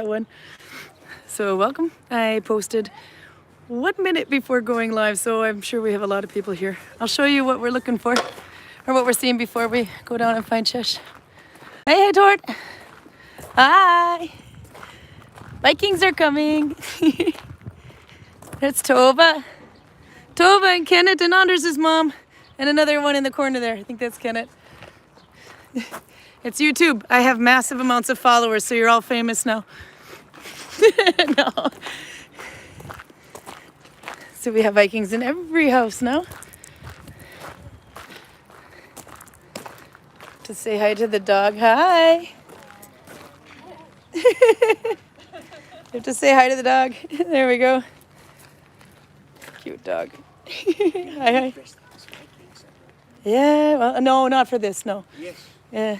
one. So welcome. I posted 1 minute before going live, so I'm sure we have a lot of people here. I'll show you what we're looking for, or what we're seeing before we go down and find Chesh. Hey, Tort. Hi. Vikings are coming. That's Tova. Tova and Kenneth and Anders' mom. And another one in the corner there. I think that's Kenneth. It's YouTube. I have massive amounts of followers, so you're all famous now. No. So we have Vikings in every house now. To say hi to the dog. Hi. You have to say hi to the dog. There we go. Cute dog. Hi. Yeah, well, no, not for this, no. Yes. Yeah.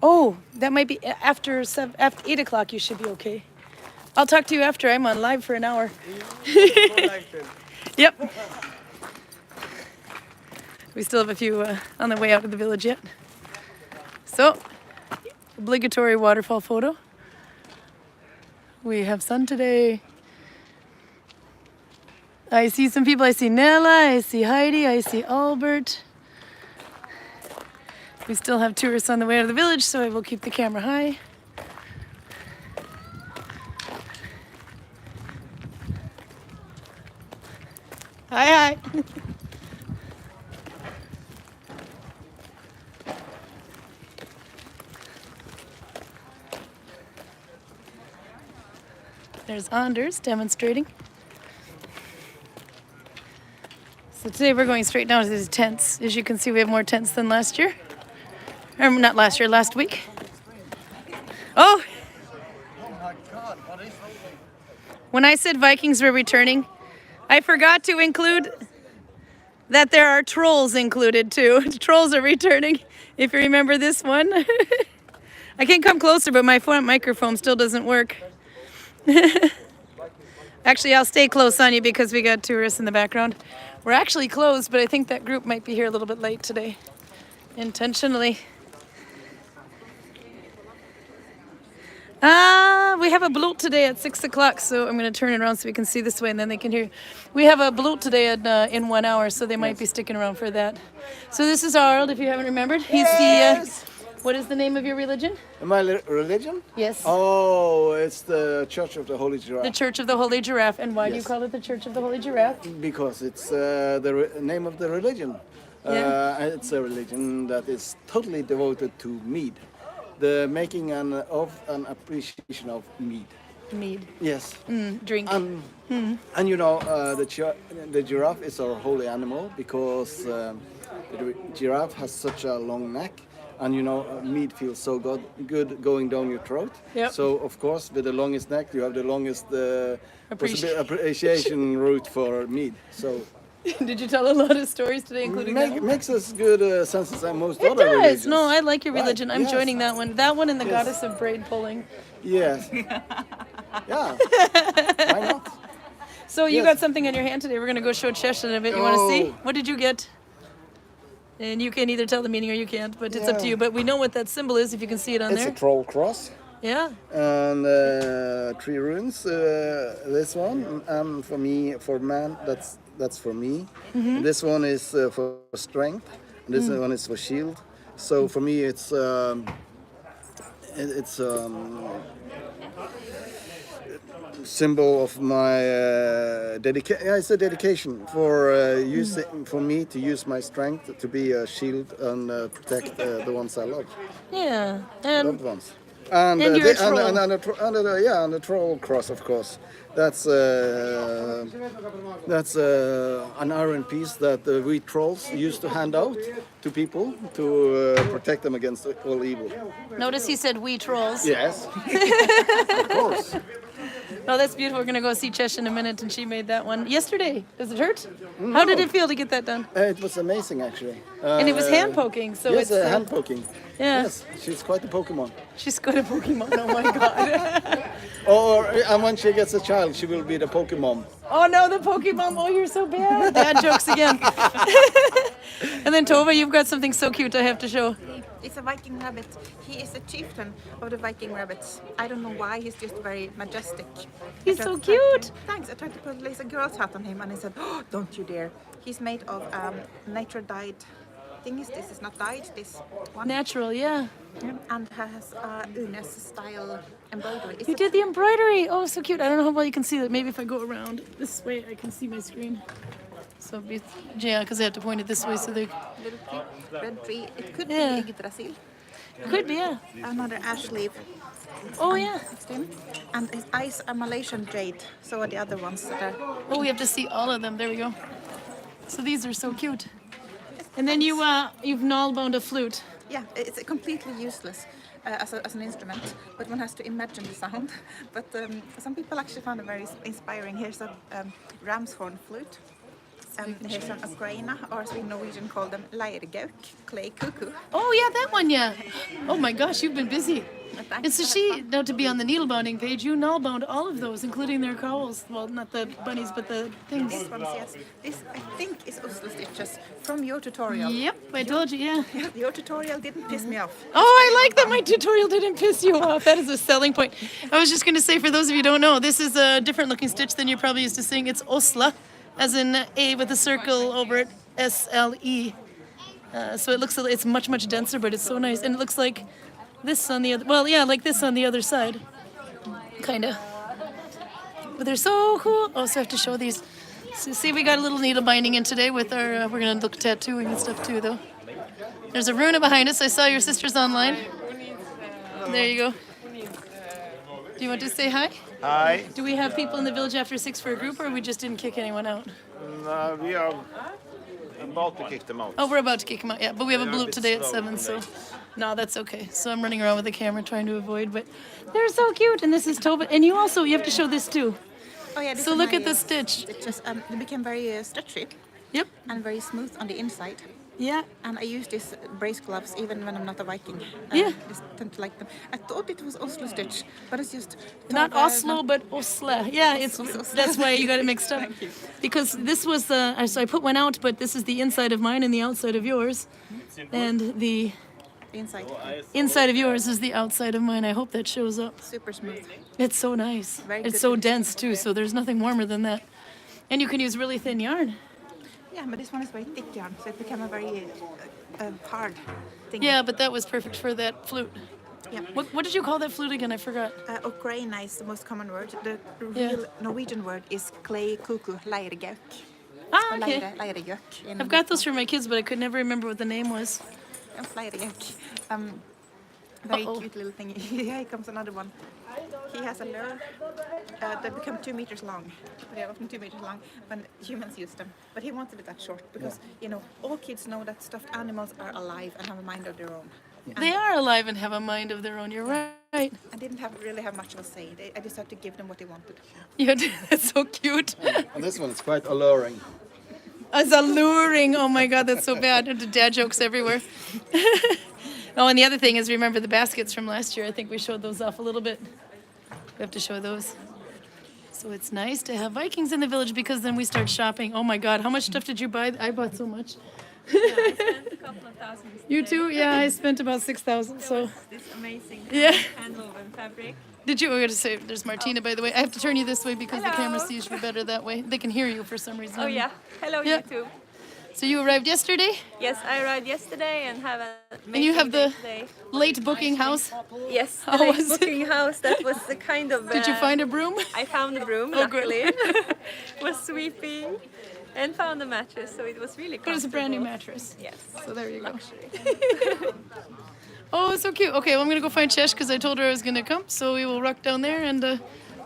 Oh, that might be after 8 o'clock. You should be okay. I'll talk to you after. I'm on live for an hour. Yep. We still have a few on the way out of the village yet. So, obligatory waterfall photo. We have sun today. I see some people. I see Nella, I see Heidi, I see Albert. We still have tourists on the way out of the village, so I will keep the camera high. Hi. There's Anders demonstrating. So today we're going straight down to these tents. As you can see, we have more tents than last year. Or not last year, last week. Oh! my God, what is When I said Vikings were returning, I forgot to include that there are trolls included too. Trolls are returning, if you remember this one. I can't come closer, but my front microphone still doesn't work. Actually, I'll stay close on you because we got tourists in the background. We're actually closed, but I think that group might be here a little bit late today, intentionally. We have a bloat today at 6 o'clock, so I'm going to turn it around so we can see this way, and then they can hear. We have a bloat today at, in 1 hour, so they might be sticking around for that. So this is Harald, if you haven't remembered. He's the... what is the name of your religion? my religion? Yes. Oh, it's the Church of the Holy Giraffe. The Church of the Holy Giraffe. And why do you Yes. call it the Church of the Holy Giraffe? Because it's the name of the religion. It's a religion that is totally devoted to mead. The making an appreciation of mead. Mead. Yes. Drink. And you know, the giraffe is our holy animal because the giraffe has such a long neck. And you know, mead feels so good going down your throat. Yep. So of course, with the longest neck, you have the longest Appreciation route for mead. So Did you tell a lot of stories today, including that one? makes us good senses and most It other does. religions. No, I like your religion. Right, I'm yes. joining that one. That one and the Yes. goddess of braid pulling. Yes. Yeah. Why not? So you Yes. got something in your hand today. We're going to go show Cheshir in a bit. You want to see? Oh. What did you get? And you can either tell the meaning or you can't, but it's up to Yeah. you. But we know what that symbol is, if you can see it on It's there. a troll cross. Yeah. And 3 runes. This one, and for me, for man, that's for me. This one is for strength. And this one is for shield. So for me, it's symbol of my dedication. Yeah, it's a dedication for for me to use my strength to be a shield and protect the ones I love, Yeah. loved ones. And And you're a troll. And the troll cross, of course. That's an iron piece that we trolls used to hand out to people to protect them against all evil. Notice he said we trolls. Yes, of course. Oh, that's beautiful. We're going to go see Chesh in a minute, and she made that one yesterday. Does it hurt? How did it feel to get that done? It was amazing, actually. And it was hand poking, so Yes, it's... hand poking. Yeah. Yes, she's quite a Pokemon. She's good at Pokemon, oh my god. And when she gets a child, she will be the Pokemon. Oh no, the Pokemon, oh you're so bad. Dad jokes again. And then Tova, you've got something so cute I have to show. It's a Viking rabbit. He is the chieftain of the Viking rabbits. I don't know why, he's just very majestic. He's I so tried to- cute. Thanks, I tried to put a girl's hat on him and he said, oh, don't you dare. He's made of nature dyed. Thing is, this is not dyed, this one. Natural, yeah. And has Unes style embroidery. It's You a- did the embroidery. Oh, so cute. I don't know how well you can see that. Maybe if I go around this way, I can see my screen. So, yeah, because I have to point it this way so they... little tree, red tree. It could Yeah. be Yggdrasil. Could be, yeah. Another ash leaf. Oh, yeah. Next to him. And his eyes are Malaysian jade. So are the other ones that are. Oh, we have to see all of them. There we go. So these are so cute. And then you've Nalbound a flute. Yeah, it's completely useless as an instrument, but one has to imagine the sound. But some people actually found it very inspiring. Here's a ram's horn flute. Here's an Ukraina, or as we Norwegian call them, leirgauk, clay cuckoo. Oh, yeah, that one, yeah. Oh, my gosh, you've been busy. Thanks. And so she, now to be on the needlebounding page, you Nalbound all of those, including their cowls. Well, not the bunnies, but the things. These ones, yes. This, I think, is Oslo stitches from your tutorial. Yep, I told you, yeah. Your tutorial didn't piss me off. Oh, I like that my tutorial didn't piss you off. That is a selling point. I was just going to say, for those of you who don't know, this is a different looking stitch than you're probably used to seeing. It's Osla, as in A with a circle over it, S-L-E. So it looks, it's much, much denser, but it's so nice. And it looks like this on the other, well, yeah, like this on the other side. Kind of. But they're so cool. Oh, so I have to show these. So see, we got a little needle binding in today with our, we're going to look tattooing and stuff too, though. There's a runa behind us. I saw your sisters online. There you go. Do you want to say hi? Hi. Do we have people in the village after 6 for a group, or we just didn't kick anyone out? No, we are about to kick them out. Oh, we're about to kick them out, yeah. But we have a They're a bloop bit today at slow 7, today. so... No, that's okay. So I'm running around with the camera trying to avoid, but they're so cute. And this is Tova. And you also, you have to show this too. Oh yeah. This So is look my, at the stitch. Stitches. They became very stretchy Yep. and very smooth on the inside. Yeah. And I use these brace gloves even when I'm not a Viking. Yeah. Just tend to like them. I thought it was Oslo stitch, but it's just Not Tova- Oslo, but Osla. Yeah, it's that's why you got it mixed up. Thank you. Because this was so I put one out, but this is the inside of mine and the outside of yours, and the inside. inside of yours is the outside of mine. I hope that shows up. Super smooth. It's so nice. Very It's good so for dense too, so there's nothing warmer than that. And you can use really thin yarn. Yeah, but this one is very thick yarn, so it became a very hard thing. Yeah, but that was perfect for that flute. Yeah. What did you call that flute again? I forgot. Ukraina is the most common word. The Yeah. real Norwegian word is clay cuckoo, leirgauk. Ah, okay. Leirgauk. I've got those for my kids, but I could never remember what the name was. Leirgauk. Very Uh-oh. cute little thing. Here comes another one. He has a lure. They become 2 meters long. They are often 2 meters long when humans use them. But he wanted it that short because, you know, all kids know that stuffed animals are alive and have a mind of their own. They are alive and have a mind of their own. You're right. I didn't really have much of a say. I just had to give them what they wanted. Yeah, that's so cute. And this one is quite alluring. It's alluring. Oh my God, that's so bad. The dad jokes everywhere. Oh, and the other thing is, remember the baskets from last year? I think we showed those off a little bit. We have to show those. So it's nice to have Vikings in the village because then we start shopping. Oh my God, how much stuff did you buy? I bought so much. I spent a couple of thousand. You too? Yeah, I spent about 6,000. So This amazing yeah. hand-woven fabric. Did you? I got to say, there's Martina, by the way. I have to turn you this way because the camera Hello. sees you better that way. They can hear you for some reason. Oh yeah. Hello Yeah. YouTube. So you arrived yesterday? Yes, I arrived yesterday and have a And you have amazing day the today. late booking house? Yes, How the late was it? booking house. That was the kind of. Did you find a broom? I found a broom. Oh, good. Luckily, was sweeping, and found a mattress. So it was really. But it's a brand new comfortable. mattress. Yes. So there you go. Luxury. Oh, so cute. Okay, well, I'm going to go find Chesh because I told her I was going to come. So we will ruck down there and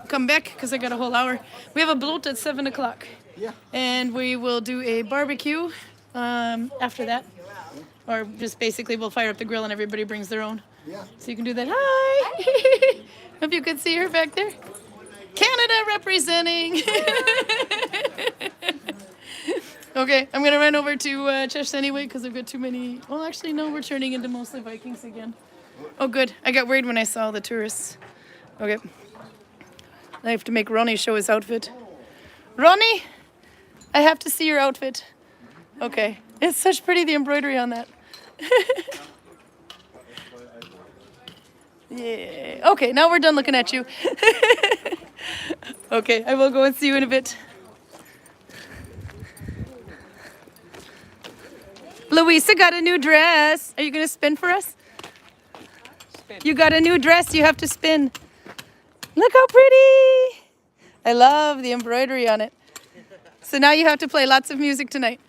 come back because I got a whole hour. We have a bloat at 7 o'clock. Yeah. And we will do a barbecue after that. Or just basically we'll fire up the grill and everybody brings their own. Yeah. So you can do that. Hi! Hope you could see her back there. Canada representing! Okay, I'm gonna run over to Cheshire anyway because I've got too many. Well, actually, no, we're turning into mostly Vikings again. Oh, good. I got worried when I saw the tourists. Okay. I have to make Ronnie show his outfit. Ronnie, I have to see your outfit. Okay. It's such pretty, the embroidery on that. Yeah. Okay, now we're done looking at you. Okay, I will go and see you in a bit. Louisa got a new dress. Are you gonna spin for us? Spin. You got a new dress, you have to spin. Look how pretty! I love the embroidery on it. So now you have to play lots of music tonight.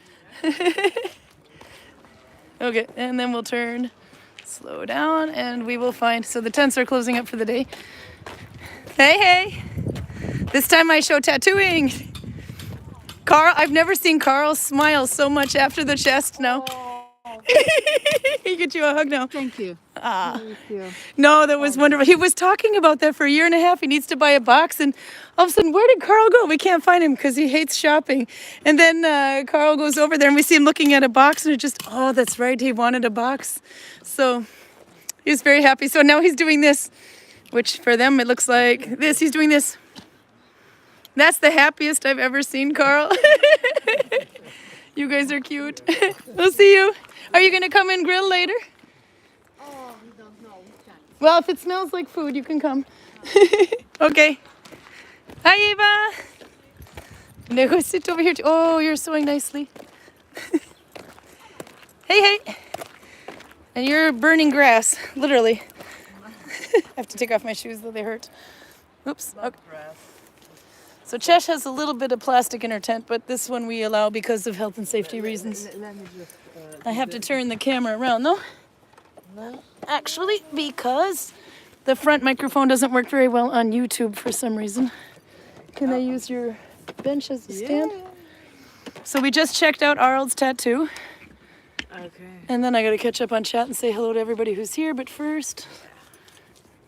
Okay, and then we'll turn, slow down, and we will find, so the tents are closing up for the day. Hey, hey! This time I show tattooing. Carl, I've never seen Carl smile so much after the chest now. He get you a hug now. Thank you. Ah. Thank you. No, that was wonderful. He was talking about that for a year and a half. He needs to buy a box, and all of a sudden, where did Carl go? We can't find him because he hates shopping. And then Carl goes over there, and we see him looking at a box, and it just, oh, that's right, he wanted a box. So he was very happy. So now he's doing this, which for them it looks like this. He's doing this. That's the happiest I've ever seen Carl. You guys are cute. We'll see you. Are you gonna come and grill later? Oh, we don't know. Well, if it smells like food, you can come. Okay. Hi, Eva. Now go sit over here. Oh, you're sewing nicely. Hey, hey. And you're burning grass, literally. I have to take off my shoes, though they hurt. Oops. Okay. So Chesh has a little bit of plastic in her tent, but this one we allow because of health and safety reasons. I have to turn the camera around, though. No, actually, because the front microphone doesn't work very well on YouTube for some reason. Can I use your bench as a stand? So we just checked out Arald's tattoo. Okay. And then I gotta catch up on chat and say hello to everybody who's here. But first,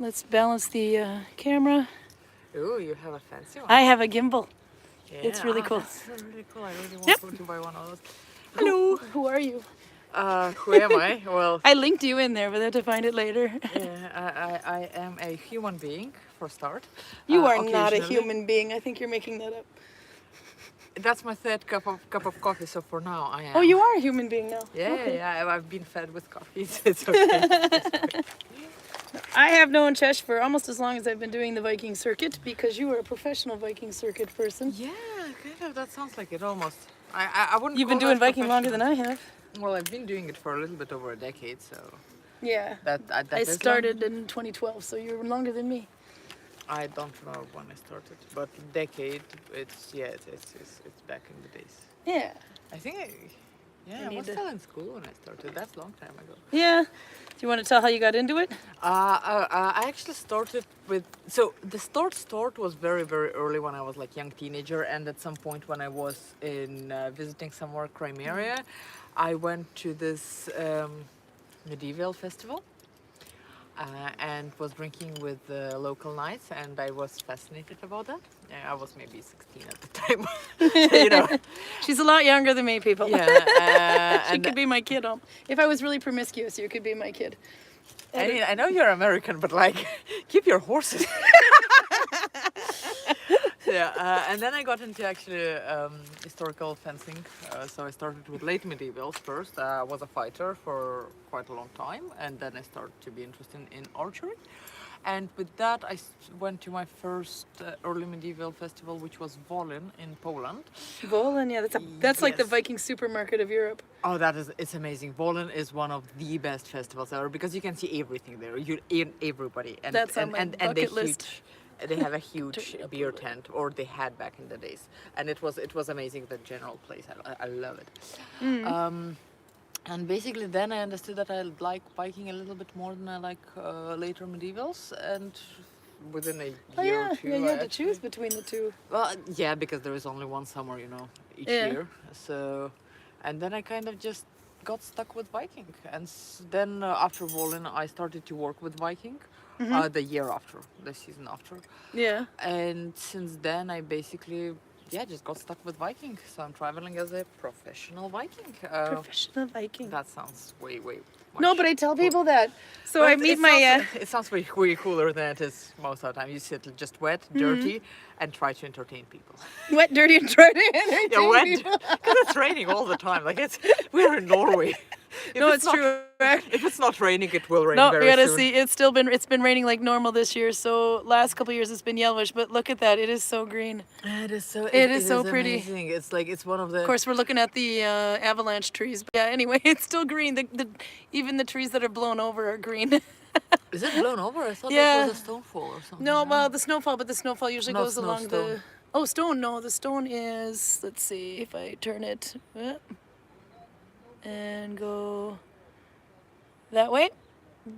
let's balance the camera. Ooh, you have a fancy one. I have a gimbal. Yeah, It's really cool. That's really cool. I really Yep. want to buy one of those. Hello. Who are you? Who am I? Well, I linked you in there, but I have to find it later. yeah, I am a human being for a start. You are not a Occasionally. human being. I think you're making that up. That's my third cup of coffee, so for now I am. Oh, you are a human being now. Yeah, Okay. yeah. I've been fed with coffee, so it's okay. I have known Chesh for almost as long as I've been doing the Viking circuit because you are a professional Viking circuit person. Yeah, kind of. That sounds like it almost. I wouldn't. You've been call doing that Viking longer than professional. I have. Well, I've been doing it for a little bit over a decade, so Yeah. that I is long. started in 2012, so you're longer than me. I don't know when I started, but decade. It's back in the days. Yeah. I think I I need was to- still in school when I started. That's a long time ago. Yeah. Do you want to tell how you got into it? I actually started with, so the start was very, very early when I was like young teenager, and at some point when I was in visiting somewhere Crimea, I went to this medieval festival and was drinking with the local knights, and I was fascinated about that. Yeah, I was maybe 16 at the time, you know. She's a lot younger than me, people. Yeah, She and could be my kid. If I was really promiscuous, you could be my kid. I mean, I know you're American, but like, keep your horses. Yeah, and then I got into actually historical fencing. So I started with late medievals first. I was a fighter for quite a long time, and then I started to be interested in archery. And with that, I went to my first early medieval festival, which was Wollin in Poland. Wollin, yeah, that's like the Yes. Viking supermarket of Europe. Oh, it's amazing. Wollin is one of the best festivals ever because you can see everything there. You in everybody, and That's on my they bucket list. They have a huge beer tent, or they had back in the days, and it was amazing. The general place, I love it. And basically, then I understood that I like Viking a little bit more than I like later medievals, and within a Oh year yeah, or two, yeah. You I had to actually- choose between the two. well, yeah, because there is only one summer, each Yeah. year. So, and then I kind of just got stuck with Viking. And then after Wollin, I started to work with Viking the year after, the season after. Yeah. And since then, I basically, just got stuck with Viking. So I'm traveling as a professional Viking. Professional Viking. That sounds way much. No, but I tell people that. So Well, I it meet sounds- my. It sounds way cooler than it is most of the time. You sit just wet, dirty, and try to entertain people. Wet, dirty, and try to entertain Yeah, wet. people. Because it's raining all the time. Like we're in Norway. No, it's true. If it's not raining, it will rain No, very we gotta soon. see. It's been raining like normal this year. So last couple of years it's been yellowish, but look at that. It is so green. It is so. It is so pretty. Amazing. It's like it's one of the. Of course, we're looking at the avalanche trees. But yeah, anyway, it's still green. Even the trees that are blown over are green. Is it blown over? I thought Yeah. that was a stonefall or something. No, well, the snowfall, but the snowfall usually No, goes snow, along stone. the. Oh, stone. No, the stone is. Let's see if I turn it and go that way.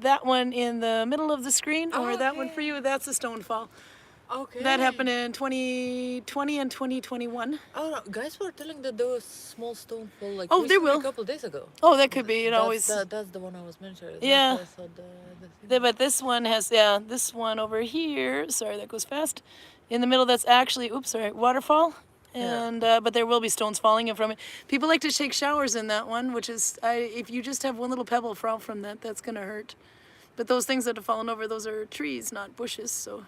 That one in the middle of the screen, or that one for you. That's a stone fall. Okay. That happened in 2020 and 2021. Oh, no, guys were telling that there was small stonefall like Oh, there recently, will. a couple days ago. Oh, that could be. It That's always. that's the one I was mentioning. Yeah. That's why I thought the thing. But this one has, this one over here. Sorry, that goes fast. In the middle, that's actually, waterfall. And but there will be stones falling in from it. People like to take showers in that one, which is, if you just have one little pebble fall from that, that's gonna hurt. But those things that have fallen over, those are trees, not bushes. So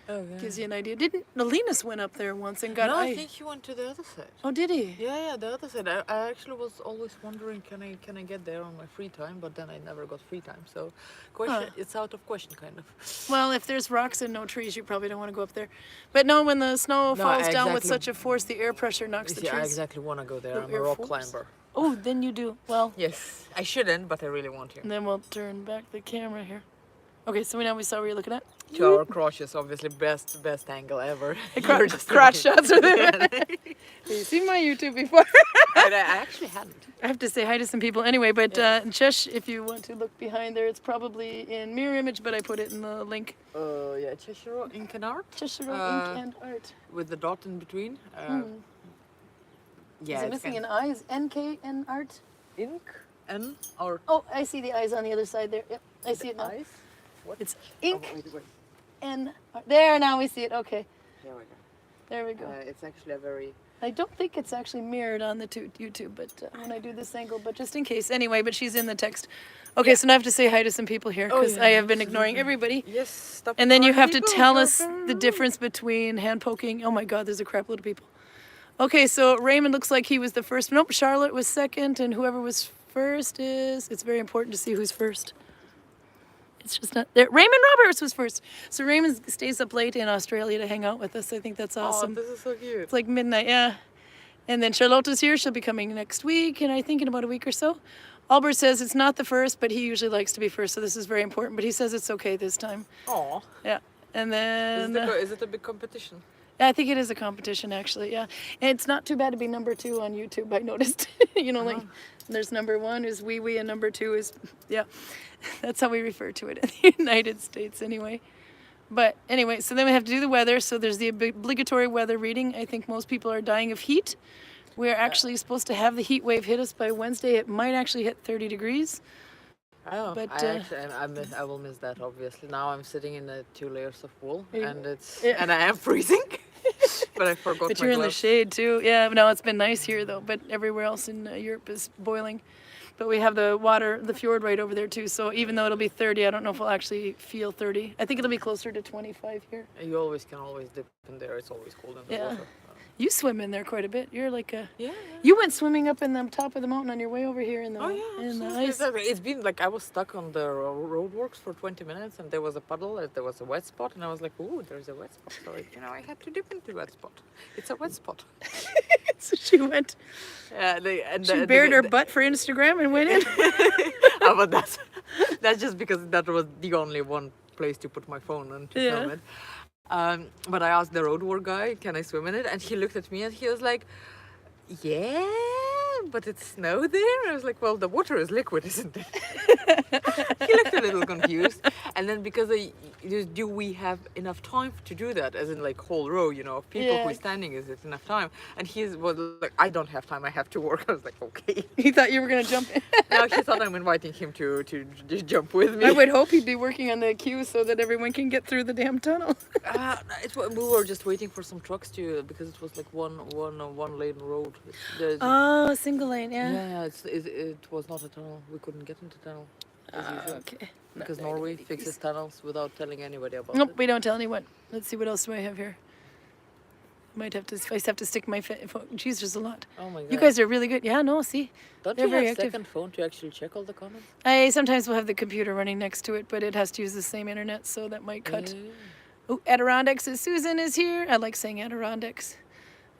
Okay. gives you an idea. Didn't Linus went up there once and got? No, I think he went to the other side. Oh, did he? Yeah, the other side. I actually was always wondering, can I get there on my free time? But then I never got free time. So, it's out of question, kind of. Well, if there's rocks and no trees, you probably don't want to go up there. But no, when the snow No, falls down with exactly. such a force, the air pressure knocks the Yeah, I trees. exactly want to go there. The I'm a air rock force. climber. Oh, then you do. Well, Yes, I shouldn't, but I really want to. and then we'll turn back the camera here. Okay, so now we saw what you're looking at. To our crotches, obviously, best angle ever. You're just Crotch amazing. shots are there. You've seen my YouTube before. I actually hadn't. I have to say hi to some people anyway, but Chesh, if you want to look behind there, it's probably in mirror image, but I put it in the link. Yeah, Cheshir ink and art Cheshir ink and art. with the dot in between. Yeah, Is it it's missing kind an I? Is NK and art? ink and art. Oh, I see the eyes on the other side there. Yep, I see it now. Eyes. What? It's ink Wait. and art. There, now we see it. Okay, There we go. there we go. It's actually a very. I don't think it's actually mirrored on the YouTube, but when I do this angle, but just in case. Anyway, but she's in the text. Okay, so now I have to say hi to some people here because I have been ignoring everybody. Yes, stop. And then you have to people, tell us stop. the difference between hand poking. Oh my God, there's a crap load of people. Okay, so Raymond looks like he was the first. Nope, Charlotte was second, and whoever was first is. It's very important to see who's first. It's just not there. Raymond Roberts was first. So Raymond stays up late in Australia to hang out with us. I think that's awesome. Oh, this is so cute. It's like midnight, yeah. And then Charlotte's here. She'll be coming next week, and I think in about a week or so. Albert says it's not the first, but he usually likes to be first, so this is very important. But he says it's okay this time. Aw. Yeah. And then Is it a big competition? I think it is a competition, actually. Yeah. And it's not too bad to be number 2 on YouTube. I noticed. Like there's number 1 is wee wee, and number 2 is That's how we refer to it in the United States, anyway. But anyway, so then we have to do the weather. So there's the obligatory weather reading. I think most people are dying of heat. We're actually supposed to have the heat wave hit us by Wednesday. It might actually hit 30 degrees. Oh, But, I will miss that, obviously. Now I'm sitting in the 2 layers of wool, and Yeah. and I am freezing. But I forgot But my you're in the gloves. shade too. Yeah, no, it's been nice here though. But everywhere else in Europe is boiling. But we have the water, the fjord right over there too. So even though it'll be 30, I don't know if we'll actually feel 30. I think it'll be closer to 25 here. You can always dip in there. It's always cold in the Yeah. water. You swim in there quite a bit. You're like a. Yeah. You went swimming up in the top of the mountain on your way over here in the Oh yeah, in the absolutely. ice. Exactly. It's been like I was stuck on the roadworks for 20 minutes, and there was a puddle, and there was a wet spot, and I was like, "Ooh, there's a wet spot." So I had to dip into wet spot. It's a wet spot. So she went. Yeah, She bared her butt for Instagram and went in. Oh, but that's just because that was the only one place to put my phone on to film it. But I asked the roadwork guy, "Can I swim in it?" And he looked at me and he was like, "Yeah, but it's snow there." I was like, "Well, the water is liquid, isn't it?" He looked a little confused. And then because do we have enough time to do that? As in like whole row, of people who are standing, is it enough time? And he was like, "I don't have time, I have to work." I was like, "Okay." He thought you were gonna jump in. Now he thought I'm inviting him to just jump with me. I would hope he'd be working on the queue so that everyone can get through the damn tunnel. We were just waiting for some trucks because it was like one lane road. Oh, single lane, yeah. Yeah, it was not a tunnel. We couldn't get into tunnel as usual. Okay. Because Norway fixes tunnels without telling anybody about Nope, it. we don't tell anyone. Let's see what else do I have here. Might have to. If I have to stick my phone. Jeez, there's a lot. Oh my god. You guys are really good. Yeah, no, see, Don't they're you have very a active. second phone to actually check all the comments? I sometimes will have the computer running next to it, but it has to use the same internet, so that might cut. Oh, Adirondacks says Susan is here. I like saying Adirondacks.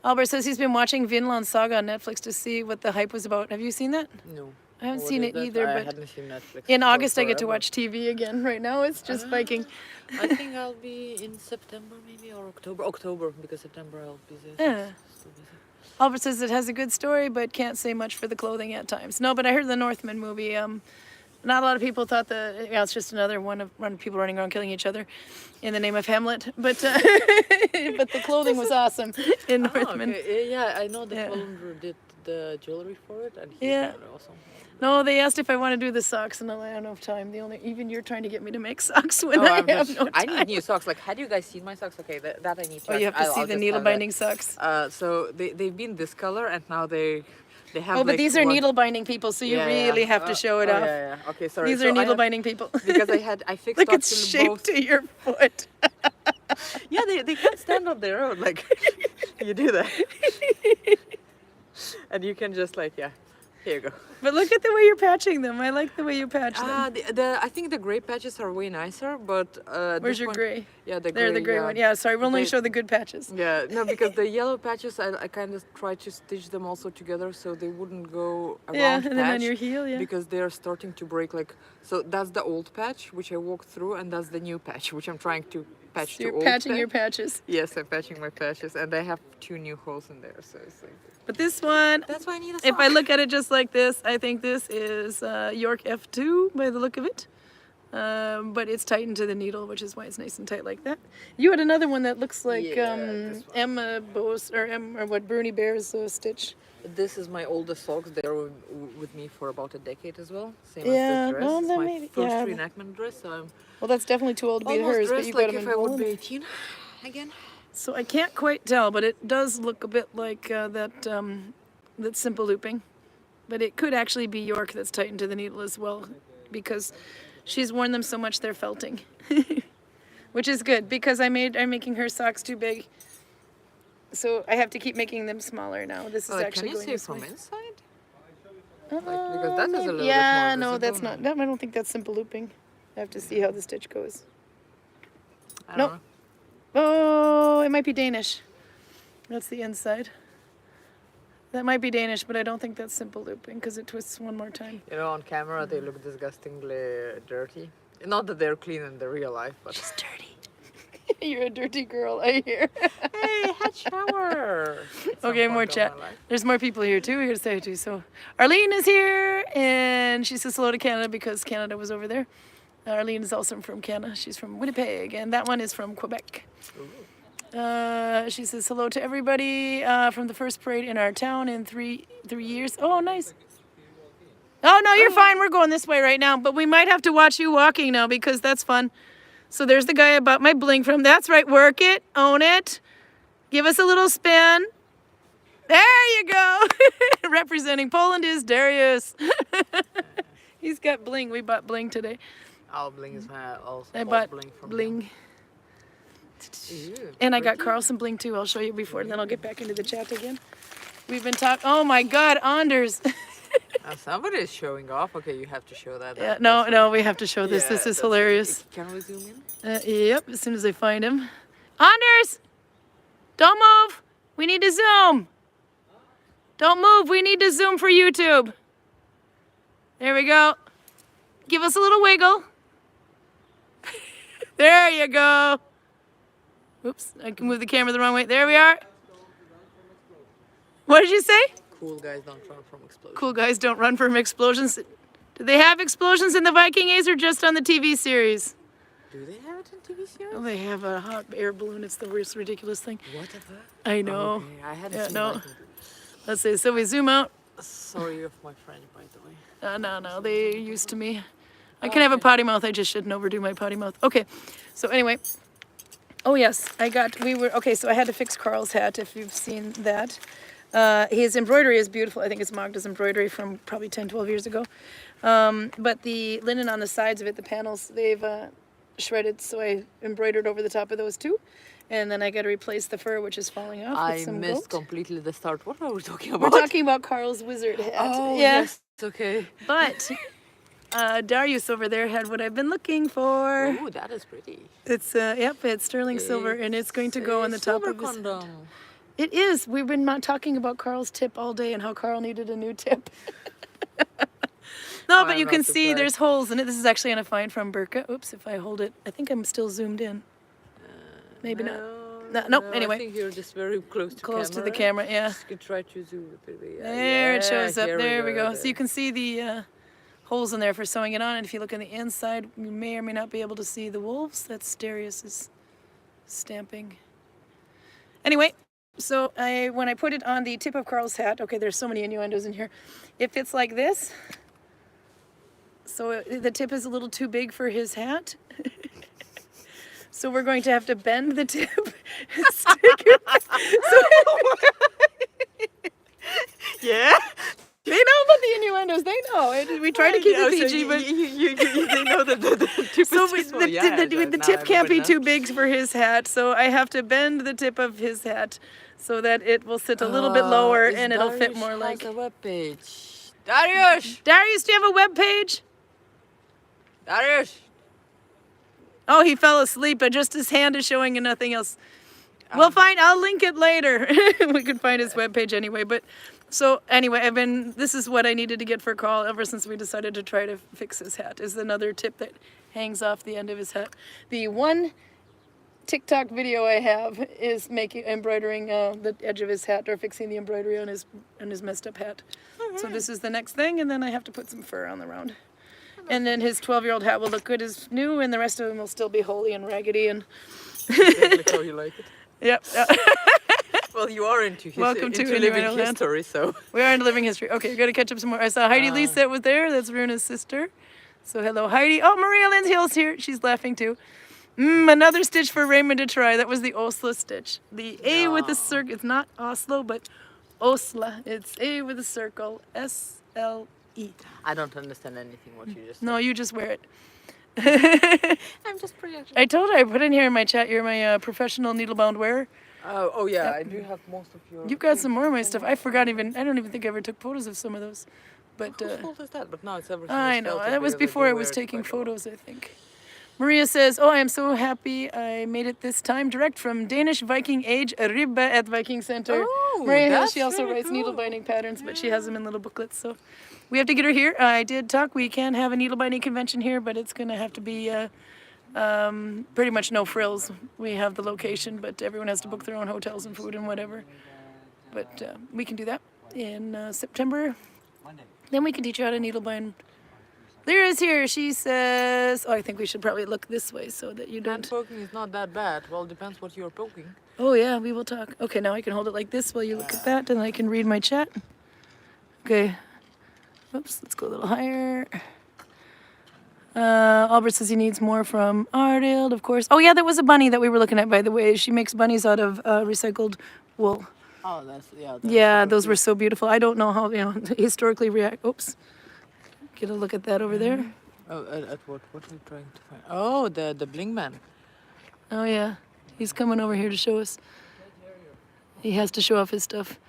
Albert says he's been watching Vinland Saga on Netflix to see what the hype was about. Have you seen that? No. I haven't What seen is it that? either, I but hadn't seen Netflix in for August I get to forever. watch TV again. Right now it's just Viking. I think I'll be in September maybe or October. October, because September I'll be busy. Yeah. Still busy. Albert says it has a good story, but can't say much for the clothing at times. No, but I heard the Northman movie. Not a lot of people thought that it's just another one of people running around killing each other in the name of Hamlet. But but the clothing was awesome in Northman. Okay. Yeah, I know the Yeah. Columbur did the jewelry for it, and he's Yeah. awesome. No, they asked if I want to do the socks, and I don't have time. Even you're trying to get me to make socks when Oh, I I'm have just, no time. I need new socks. Like, had you guys seen my socks? Okay, that I need to. Oh, you have to see I'll the just needle have that. binding socks. So they've been this color, and now they have. Oh, but like these are one- needle binding people, so you Yeah, really yeah. have to show it Oh, off. yeah, yeah. Okay, sorry. These So are I needle have- binding people. because I fixed Look, up it's to shaped both. to your foot. Yeah, they can't stand on their own. Like you do that, and you can just like here you go. But look at the way you're patching them. I like the way you patch them. I think the gray patches are way nicer, but Where's this your one- gray? Yeah, the There, the gray one. Yeah, sorry, we'll only They- show the good patches. Yeah, no, because the yellow patches, I kind of tried to stitch them also together so they wouldn't go around Yeah, and then on patch, your heel, yeah. because they're starting to break. Like, so that's the old patch which I walked through, and that's the new patch which I'm trying to patch So to you're old patching patch. your patches. Yes, I'm patching my patches, and I have 2 new holes in there, so it's like. But this one, That's why I need a sock. if I look at it just like this, I think this is York F2 by the look of it. But it's tightened to the needle, which is why it's nice and tight like that. You had another one that looks like Yeah, this one. Emma Bose or what Bernie Bear's stitch. This is my oldest socks. They're with me for about a decade as well. Same Yeah, as this dress. well, It's then my maybe- first yeah. reenactment dress, so I'm Well, that's definitely too old to be almost hers, but dressed you like got them if in I would wool. be 18 again. So I can't quite tell, but it does look a bit like that simple looping. But it could actually be York that's tightened to the needle as well, because she's worn them so much they're felting. Which is good, because I'm making her socks too big. So I have to keep making them smaller now. This is actually Can you going say this from way. inside? Because that is a little bit yeah, more no, that's visible not. That, I don't think that's simple looping. I have to see how the stitch goes. I don't Nope. know. Oh, it might be Danish. That's the inside. That might be Danish, but I don't think that's simple looping because it twists one more time. You know, on camera they look disgustingly dirty. Not that they're clean in the real life, but She's dirty. You're a dirty girl, I hear. hey, had shower. At some Okay, more point of chat. my life. There's more people here too. We're gonna say too. So, Arlene is here, and she says hello to Canada because Canada was over there. Arlene is also from Canada. She's from Winnipeg, and that one is from Quebec. She says hello to everybody from the first parade in our town in three years. Oh, nice. Oh no, you're fine. We're going this way right now, but we might have to watch you walking now because that's fun. So there's the guy about my bling from. That's right. Work it, own it. Give us a little spin. There you go. Representing Poland is Darius. He's got bling. We bought bling today. Our bling is also I bought bought bling from bling. Ew, And I got pretty. Carlson bling too. I'll show you before, and then I'll get back into the chat again. We've been talking. Oh my God, Anders. Somebody is showing off. Okay, you have to show that. Yeah, no, we have to show this. Yeah, This is that's- hilarious. Can we zoom in? Yep, as soon as I find him. Anders! Don't move! We need to zoom! Don't move, we need to zoom for YouTube. There we go. Give us a little wiggle. There you go. Oops, I can move the camera the wrong way. There we are. What did you say? Cool guys don't run from explosions. Cool guys don't run from explosions. Do they have explosions in the Viking Age or just on the TV series? Do they have it in TV series? Oh, they have a hot air balloon. It's the worst ridiculous thing. What the fuck? I know. Okay, I hadn't Yeah, seen no. Viking. Let's see. So we zoom out. Sorry of my friend, by the way. No. They're used to me. I can have a potty mouth. I just shouldn't overdo my potty mouth. Okay. So anyway. Oh yes, okay, so I had to fix Carl's hat if you've seen that. His embroidery is beautiful. I think it's Magda's embroidery from probably 10, 12 years ago. But the linen on the sides of it, the panels, they've shredded, so I embroidered over the top of those too. And then I got to replace the fur, which is falling off with I some missed gold. completely the start. What were we talking We're about? talking about Carl's wizard hat. Oh, yeah. yes. Okay. But Darius over there had what I've been looking for. Ooh, that is pretty. It's it's sterling silver, and it's going to go on the top of his head. condom. It is. We've been talking about Carl's tip all day and how Carl needed a new tip. No, but I'm you not can see surprised. there's holes in it. This is actually on a find from Burka. Oops, if I hold it, I think I'm still zoomed in. Maybe not. Nope, anyway. I think you're just very close To the camera, yeah. You could try to zoom a bit. There it shows up. here There we go. So you can see the holes in there for sewing it on. And if you look on the inside, you may or may not be able to see the wolves. That's Darius's stamping. Anyway, so when I put it on the tip of Carl's hat, okay, there's so many innuendos in here. It fits like this. So the tip is a little too big for his hat. So we're going to have to bend the tip and stick it. Yeah. They know about the innuendos. They know. We try to keep it PG, but they know that the tip is so too small. Yeah, the tip can't be too big for his hat. So I have to bend the tip of his hat so that it will sit a little bit lower and it'll fit more like. Has a webpage. Darius, Darius, do you have a web page? Darius. Oh, he fell asleep, but just his hand is showing and nothing else. We'll find. I'll link it later. We can find his webpage anyway. But so anyway, this is what I needed to get for Carl ever since we decided to try to fix his hat. Is another tip that hangs off the end of his hat. The one TikTok video I have is embroidering the edge of his hat or fixing the embroidery on his messed up hat. So this is the next thing, and then I have to put some fur on the round. And then his 12-year-old hat will look good as new, and the rest of them will still be holey and raggedy. And Exactly how you like it. yep. Well, you are into Welcome to living Innuendo Land. history, so. We are into living history. Okay, gotta catch up some more. I saw Heidi Lisa was there. That's Runa's sister. So hello, Heidi. Oh, Maria Lynn's Hill's here. She's laughing too. Another stitch for Raymond to try. That was the Oslo stitch. The A with the circle. It's not Oslo, but Osla. It's A with a circle. SLE. I don't understand anything what you just said. No, you just wear it. I'm just pretty actually. I told her, I put in here in my chat, you're my professional needlebound wearer. Oh yeah, I do have most of your. You've got some more of my stuff. I don't even think I ever took photos of some of those. But Whose fault is that? But now it's everything. I is know, filtered that was because before do I was wear it taking quite a lot. photos, I think. Maria says, oh, I am so happy I made it this time. Direct from Danish Viking Age, Ribbe at Viking Center. Oh, Maria Hill, that's she also really writes cool. needle binding patterns, but she has them in little booklets, so we have to get her here. I did talk, we can have a needle binding convention here, but it's going to have to be pretty much no frills. We have the location, but everyone has to book their own hotels and food and whatever. But we can do that in September. Then we can teach you how to needle bind. Lyra's here. She says, oh, I think we should probably look this way so that you Hand don't. poking is not that bad. Well, it depends what you're poking. Oh, yeah, we will talk. Okay, now I can hold it like this while you look at that, and I can read my chat. Okay. Oops, let's go a little higher. Albert says he needs more from Ardild, of course. Oh, yeah, that was a bunny that we were looking at, by the way. She makes bunnies out of recycled wool. Oh, that's Yeah, those were so beautiful. I don't know how, historically react. Oops. Get a look at that over there. Oh, at what? What are you trying to find? Oh, the bling man. Oh, yeah. He's coming over here to show us. He has to show off his stuff.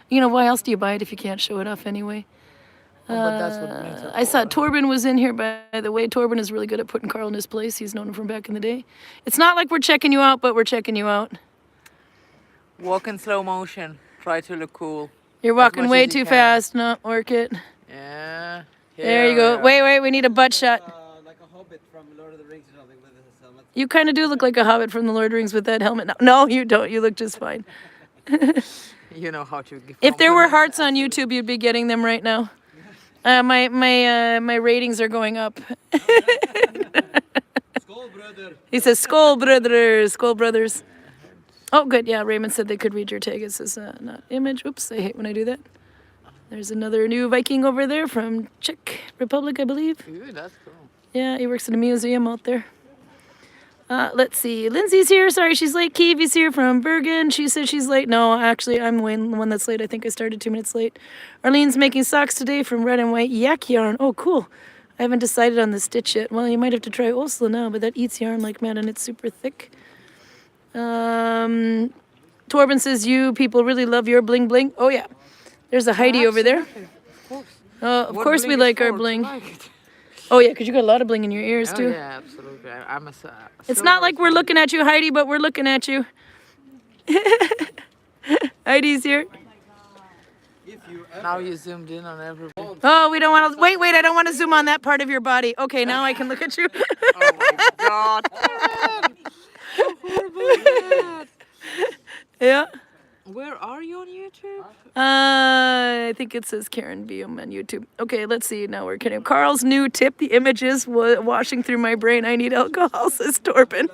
Why else do you buy it if you can't show it off anyway? Oh, but that's what makes it I saw cool. Torben was in here, by the way. Torben is really good at putting Carl in his place. He's known him from back in the day. It's not like we're checking you out, but we're checking you out. Walk in slow motion. Try to look cool. You're As walking much way as you too can. fast. No, work it. Yeah. There you go. Yeah. Wait, we need a butt shot. Like a hobbit from Lord of the Rings or something with his helmet. You kind of do look like a hobbit from the Lord of the Rings with that helmet. No, you don't. You look just fine. You know how to give If there were compliments. hearts on YouTube, you'd be getting them right now. My ratings are going up. Skål, brother! He says, "Skål, brothers, Skål, brothers." Oh, good. Yeah, Raymond said they could read your tag. It says not image. Oops, I hate when I do that. There's another new Viking over there from Czech Republic, I believe. Ooh, that's cool. Yeah, he works at a museum out there. Let's see. Lindsay's here. Sorry, she's late. Kiwi's here from Bergen. She said she's late. No, actually, I'm the one that's late. I think I started 2 minutes late. Arlene's making socks today from red and white yak yarn. Oh, cool. I haven't decided on the stitch yet. Well, you might have to try Oslo now, but that eats yarn like mad and it's super thick. Torben says, you people really love your bling bling. Oh yeah. There's a Heidi over there. Absolutely, of course. Of What course we bling is like our for? bling. Like it. Oh yeah, because you got a lot of bling in your ears Oh too. yeah, absolutely. I'm a. It's not like we're looking at you, Heidi, but we're looking at you. Heidi's here. If you ever Now you zoomed in on everybody. Oh, we don't want to. Wait, I don't want to zoom on that part of your body. Okay, now I can look at you. Oh my god. Yeah. Where are you on YouTube? I think it says Karin Bium on YouTube. Okay, let's see. Now we're kidding. Carl's new tip: the images washing through my brain. I need alcohol, says Torben.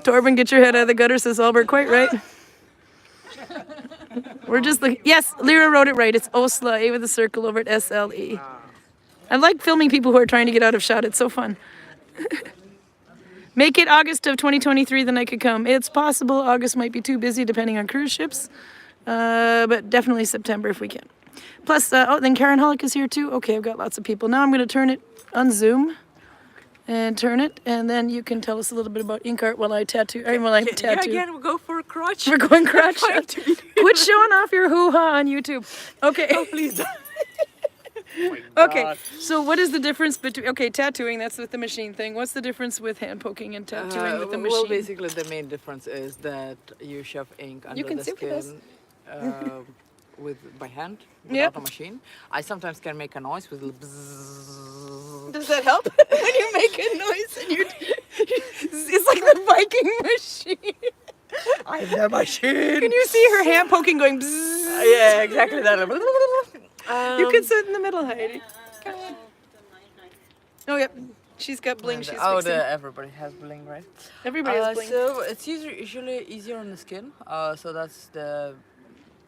Torben, get your head out of the gutter, says Albert. Quite right. We're just looking. Yes, Lyra wrote it right. It's Oslo, A with a circle over at SLE. I like filming people who are trying to get out of shot. It's so fun. Make it August of 2023, then I could come. It's possible August might be too busy depending on cruise ships, but definitely September if we can. Plus, then Karin Hollick is here too. Okay, I've got lots of people. Now I'm going to turn it on Zoom and turn it, and then you can tell us a little bit about ink art while I tattoo. Yeah, again, we'll go for a crotch. We're going crotch. Quit showing off your hoo-ha on YouTube. Okay. Oh, please don't. Okay, so what is the difference between, okay, tattooing, that's with the machine thing. What's the difference with hand poking and tattooing with the machine? Well, basically, the main difference is that you shove ink under can the sit with us. skin by hand without Yep. a machine. I sometimes can make a noise with a little bzzz. Does that help? When you make a noise and it's like the Viking machine. I'm the machine. Can you see her hand poking going bzzz? Yeah, exactly that. You can sit in the middle, Heidi. Oh, yep. She's got bling. She's fixing. Everybody has bling, right? Everybody has bling. So it's usually easier on the skin. So that's the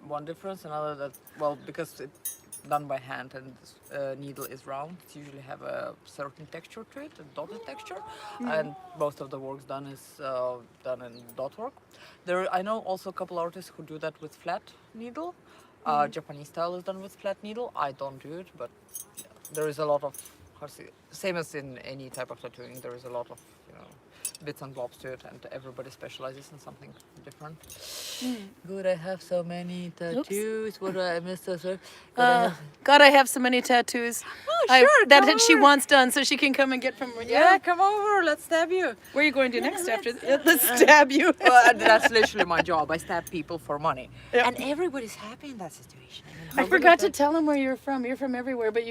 one difference. Another that, well, because it's done by hand and the needle is round, it usually have a certain texture to it, a dotted texture, and most of the work's done is done in dot work. I know also a couple artists who do that with flat needle. Japanese style is done with flat needle. I don't do it, but yeah, there is a lot of, same as in any type of tattooing, there is a lot of, bits and blobs to it, and everybody specializes in something different. Good, I have so many tattoos. What do I miss? God, I have so many tattoos. Oh, sure, that come she over. wants done, so she can come and get from. Yeah, come over. Let's stab you. Where are you going to next after? Let's stab you. Well, that's literally my job. I stab people for money, Yep. and everybody's happy in that situation. I forgot to tell him where you're from. You're from everywhere, but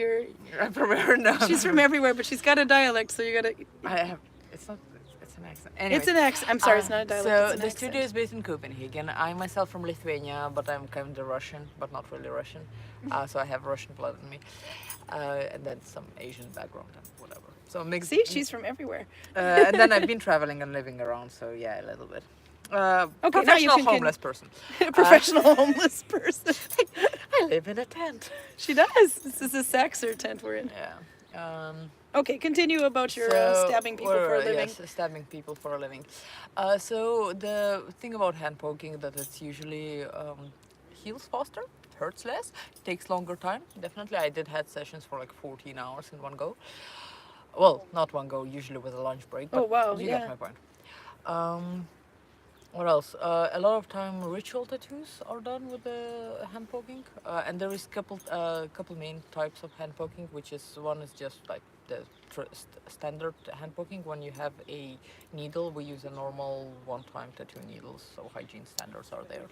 I'm from here now. she's from everywhere, but she's got a dialect, so you gotta. I have. It's not. It's an accent. Anyway. It's an accent. I'm sorry, it's not a dialect. So it's an the accent. studio is based in Copenhagen. I myself from Lithuania, but I'm kind of Russian, but not really Russian. So I have Russian blood in me, and then some Asian background and whatever. So mixed. See, she's from everywhere. And then I've been traveling and living around. So yeah, a little bit. Okay, now you professional can homeless person. Professional homeless person. I live in a tent. She does. This is a Saxer tent we're in. Yeah. Okay, continue about your stabbing people for a living. Yes, stabbing people for a living. So the thing about hand poking that it's usually heals faster, hurts less, takes longer time. Definitely, I did had sessions for like 14 hours in one go. Well, not one go, usually with a lunch break. But Oh, wow, you yeah. get my point. What else? A lot of time ritual tattoos are done with the hand poking, and there is couple main types of hand poking, which is one is just like the standard hand poking. When you have a needle, we use a normal one-time tattoo needles, so hygiene standards are there.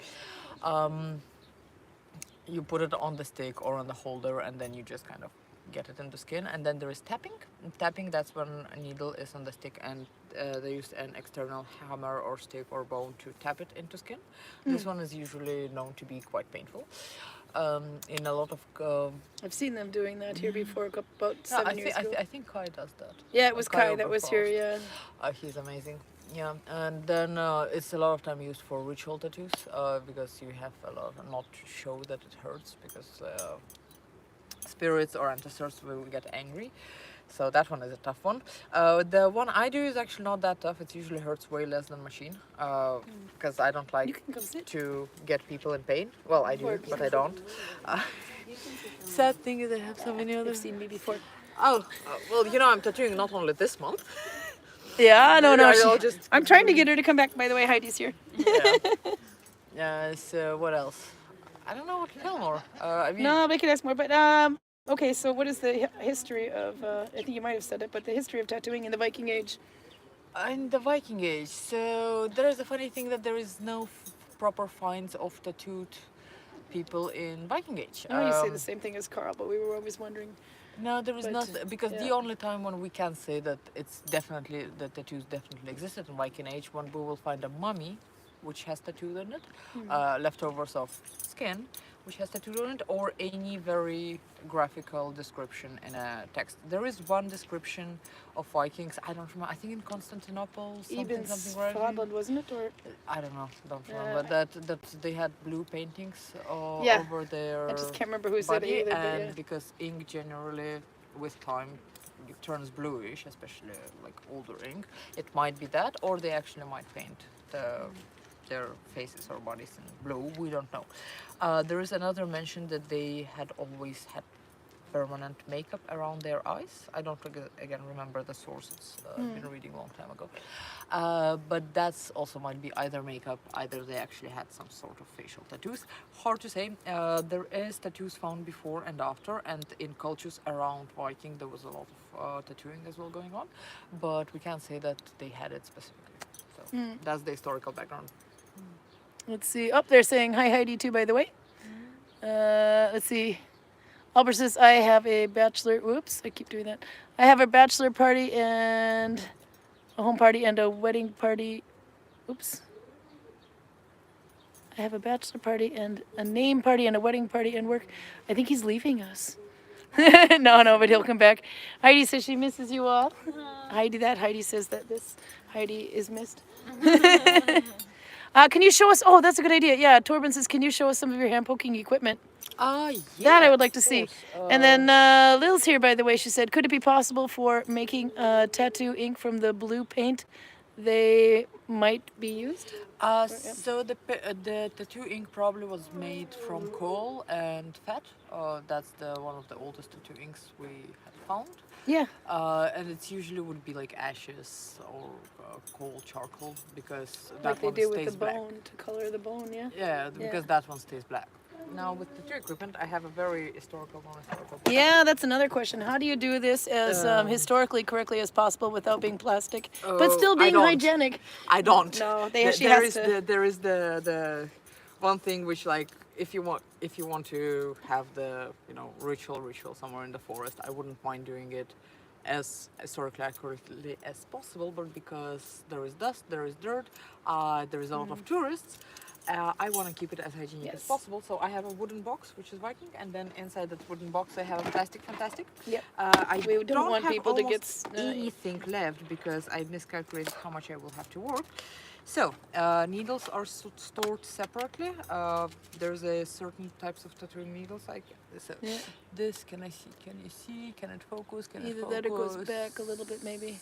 You put it on the stick or on the holder, and then you just kind of get it in the skin. And then there is tapping. Tapping, that's when a needle is on the stick and they use an external hammer or stick or bone to tap it into skin. This one is usually known to be quite painful. In a lot of I've seen them doing that here before, about 7 years ago. I think Kai does that. Yeah, it was Kai that was here, yeah. He's amazing. Yeah, and then it's a lot of time used for ritual tattoos because you have a lot of, not to show that it hurts, because spirits or ancestors will get angry. So that one is a tough one. The one I do is actually not that tough. It usually hurts way less than machine because I don't You like can come sit. to get people in pain. Well, I do, but I don't. Sad thing is I have so many They've others. seen me before. Oh, well, you know, I'm tattooing not only this month. Yeah, no, Maybe no. I'll just I'm trying to get her to come back. By the way, Heidi's here. Yeah. So what else? I don't know what to tell more. I mean, No, we could ask more. But okay. So what is the history of? I think you might have said it, but the history of tattooing in the Viking Age. in the Viking Age, so there is a funny thing that there is no proper finds of tattooed people in Viking Age. I know you say the same thing as Carl, but we were always wondering. No, there is But, not, because the yeah. only time when we can say that it's definitely, that tattoos definitely existed in Viking Age, when we will find a mummy which has tattooed on it, leftovers of skin which has tattooed on it, or any very graphical description in a text. There is one description of Vikings, I don't remember, I think in Constantinople, something right? Scotland, wasn't it? Or I don't know, don't remember, that they had blue paintings Yeah. over their I just can't remember who said it body, either. But and yeah. because ink generally with time it turns bluish, especially like older ink, it might be that, or they actually might paint their faces or bodies in blue, we don't know. There is another mention that they had always had permanent makeup around their eyes. I don't again remember the source, it's been reading a long time ago. But that's also might be either makeup, either they actually had some sort of facial tattoos. Hard to say. There is tattoos found before and after, and in cultures around Viking there was a lot of tattooing as well going on, but we can't say that they had it specifically. So that's the historical background. Let's see. Oh, they're saying hi, Heidi, too, by the way. Let's see. Albert says, I have a bachelor. Whoops, I keep doing that. I have a bachelor party and a home party and a wedding party. Oops. I have a bachelor party and a name party and a wedding party and work. I think he's leaving us. No, but he'll come back. Heidi says she misses you all. Heidi says that this Heidi is missed. Can you show us? Oh, that's a good idea. Yeah, Torben says, can you show us some of your hand poking equipment? Yeah. That I would like to of see. course. And then Lil's here, by the way. She said, could it be possible for making tattoo ink from the blue paint they might be used? So the tattoo ink probably was made from coal and fat. That's one of the oldest tattoo inks we had found. Yeah. And it's usually would be like ashes or coal charcoal, because that Like they one do with stays the black. bone, to color the bone, yeah? Yeah, because that one stays black. Now with tattoo equipment, I have a very historical, non-historical. Yeah, that's another question. How do you do this as historically correctly as possible without being plastic, but still I being don't. hygienic? I don't. No, she There has is to. there is the one thing which, like, if you want to have the ritual somewhere in the forest, I wouldn't mind doing it as historically accurately as possible, but because there is dust, there is dirt, there is a lot of tourists, I want to keep it as hygienic as possible. So I have a wooden box, which is Viking, and then inside that wooden box I have a plastic fantastic. Yep. I don't want have people to get anything left because I miscalculated how much I will have to work. So needles are stored separately. There's a certain types of tattooing needles. This, can I see? Can you see? Can it focus? Can Either it focus? that or goes back a little bit, maybe.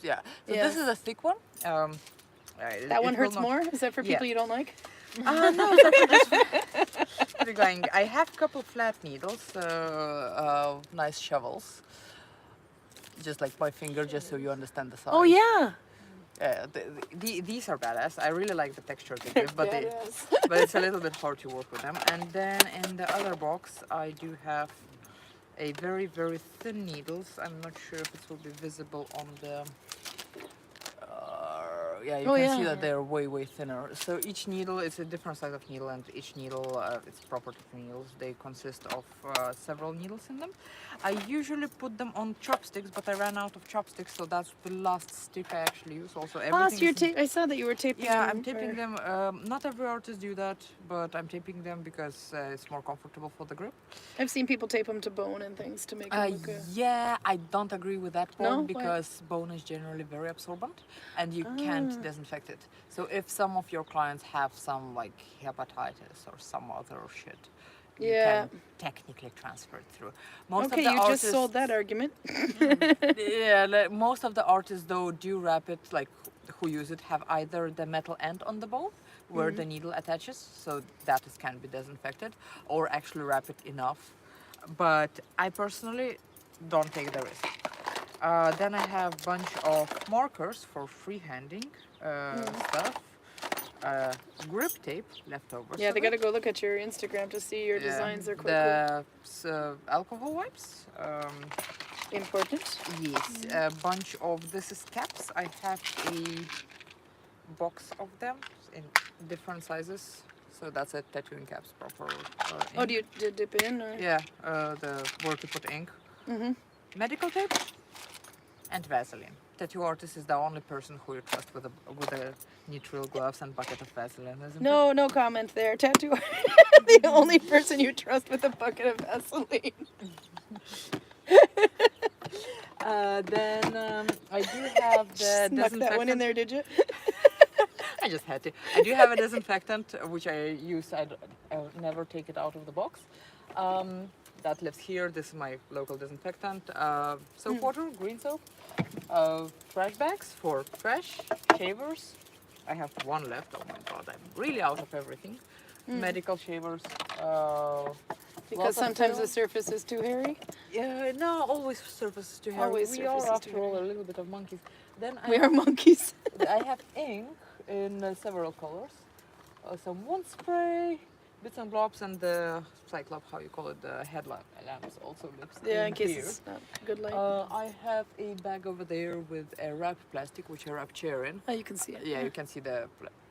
Yeah. So Yeah. this is a thick one. That one it will hurts not- more? Is that for people you don't like? No, it's actually just pretty going. I have a couple flat needles, nice shovels. Just like my finger, just so you understand the size. Oh, yeah. Yeah, these are badass. I really like the texture they give, but Badass. but it's a little bit hard to work with them. And then in the other box, I do have a very, very thin needles. I'm not sure if it will be visible on the. Yeah, you can see that they're way, way thinner. So each needle is a different size of needle, and each needle, its proper needles, they consist of several needles in them. I usually put them on chopsticks, but I ran out of chopsticks, so that's the last stick I actually use. Also, everything. So I saw that you were taping Yeah, them. I'm taping them. Not every artist do that, but I'm taping them because it's more comfortable for the grip. I've seen people tape them to bone and things to make them look Yeah, I don't agree with that No? part Why? because bone is generally very absorbent and you can't disinfect it. So if some of your clients have some like hepatitis or some other shit, you Yeah. can technically transfer it through. Most Okay, of the you artists, just sold that argument. Yeah, most of the artists though do wrap it, like who use it have either the metal end on the bone where the needle attaches, so that can be disinfected, or actually wrap it enough. But I personally don't take the risk. Then I have a bunch of markers for freehanding stuff. Grip tape leftovers. Yeah, of they it. gotta go look at your Instagram to see your designs. They're quite The alcohol wipes. cool. Important. Yes, a bunch of this is caps. I have a box of them in different sizes. So that's a tattooing caps proper. Oh, do you dip in or? Yeah, the where to put ink. Medical tape and Vaseline. Tattoo artist is the only person who you trust with a neutral gloves and bucket of Vaseline, isn't it? No comment there. Tattoo. The only person you trust with a bucket of Vaseline. Then I do have the Snuck that one in disinfectant. there, did you? I just had to. I do have a disinfectant which I use. I never take it out of the box. That lives here. This is my local disinfectant. Soap water, green soap. Trash bags for trash. Shavers. I have one left. Oh my god, I'm really out of everything. Medical shavers. Because sometimes the surface is too hairy. Yeah, no, always surfaces to have. Always We are surfaces to after all a little bit of monkeys. Then We are monkeys. I have ink in several colors. Some wound spray, bits and blobs, and the cyclop, how you call it, the headlamps also lives Yeah, in case here. it's not good light. I have a bag over there with a wrapped plastic, which I wrap chair in. Oh, you can see it. Yeah, you can see the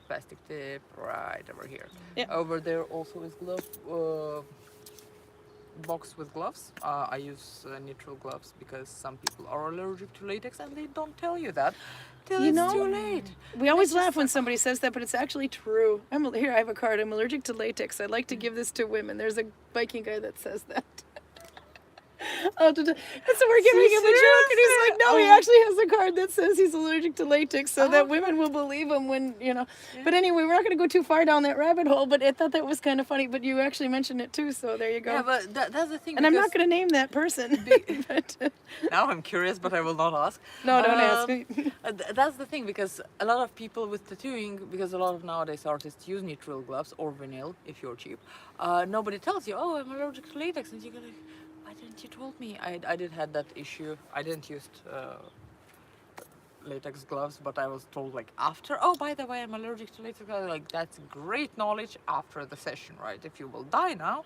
plastic tip right over here. Yeah. Over there also is glove box with gloves. I use neutral gloves because some people are allergic to latex and they don't tell you that till You it's know, too late. We always laugh when somebody says that, but it's actually true. Here, I have a card. I'm allergic to latex. I'd like to give this to women. There's a Viking guy that says that. And so we're giving him a joke, and he's like, no, he actually has a card that says he's allergic to latex, so that women will believe him when, you know. But anyway, we're not going to go too far down that rabbit hole, but I thought that was kind of funny, but you actually mentioned it too, so there you go. Yeah, but that's the thing. And I'm not because going to name that person. But, now I'm curious, but I will not ask. no, don't ask me. That's the thing, because a lot of people with tattooing, because a lot of nowadays artists use neutral gloves or vinyl if you're cheap. Nobody tells you, oh, I'm allergic to latex, and you're like, why didn't you told me? I did had that issue. I didn't use latex gloves, but I was told like after. Oh, by the way, I'm allergic to latex gloves. Like that's great knowledge after the session, right? If you will die now,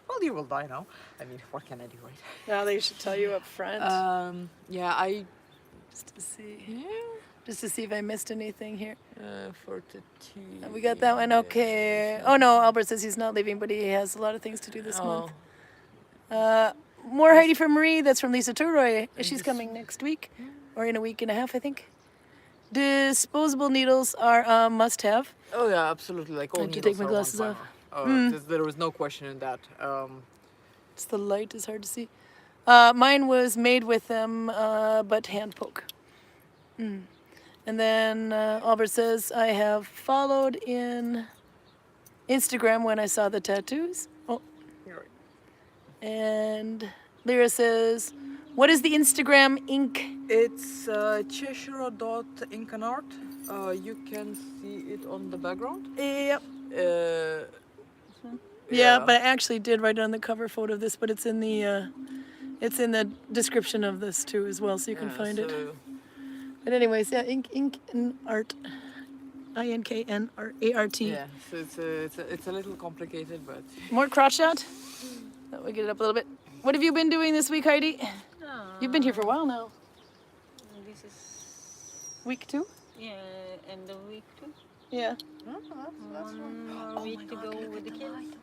well, you will die now. I mean, what can I do, right? Now they should tell you up front. Yeah, I. Just to see. Yeah. Just to see if I missed anything here. For tattoo. We got that one, okay. Oh no, Albert says he's not leaving, but he has a lot of things to do this month. More Heidi from Marie, that's from Lisa Turroy. She's coming next week, or in a week and a half, I think. Disposable needles are a must-have. Oh yeah, absolutely. Like all I have to needles take my are glasses off. one-timer. There was no question in that. It's the light is hard to see. Mine was made with them, but hand poke. And then Albert says, I have followed in Instagram when I saw the tattoos. Oh. And Lyra says, what is the Instagram ink? It's Cheshir.ink&art. You can see it on the background. Yep. Yeah, Yeah, but I actually did write it on the cover photo of this, but it's in the description of this too as well, so you can find it. But anyways, yeah, ink and art. INKNART. Yeah, so it's a little complicated, but More crotch shot. That we get it up a little bit. What have you been doing this week, Heidi? You've been here for a while now. This is Week 2? end of week 2. Yeah. One more week to go with the kids.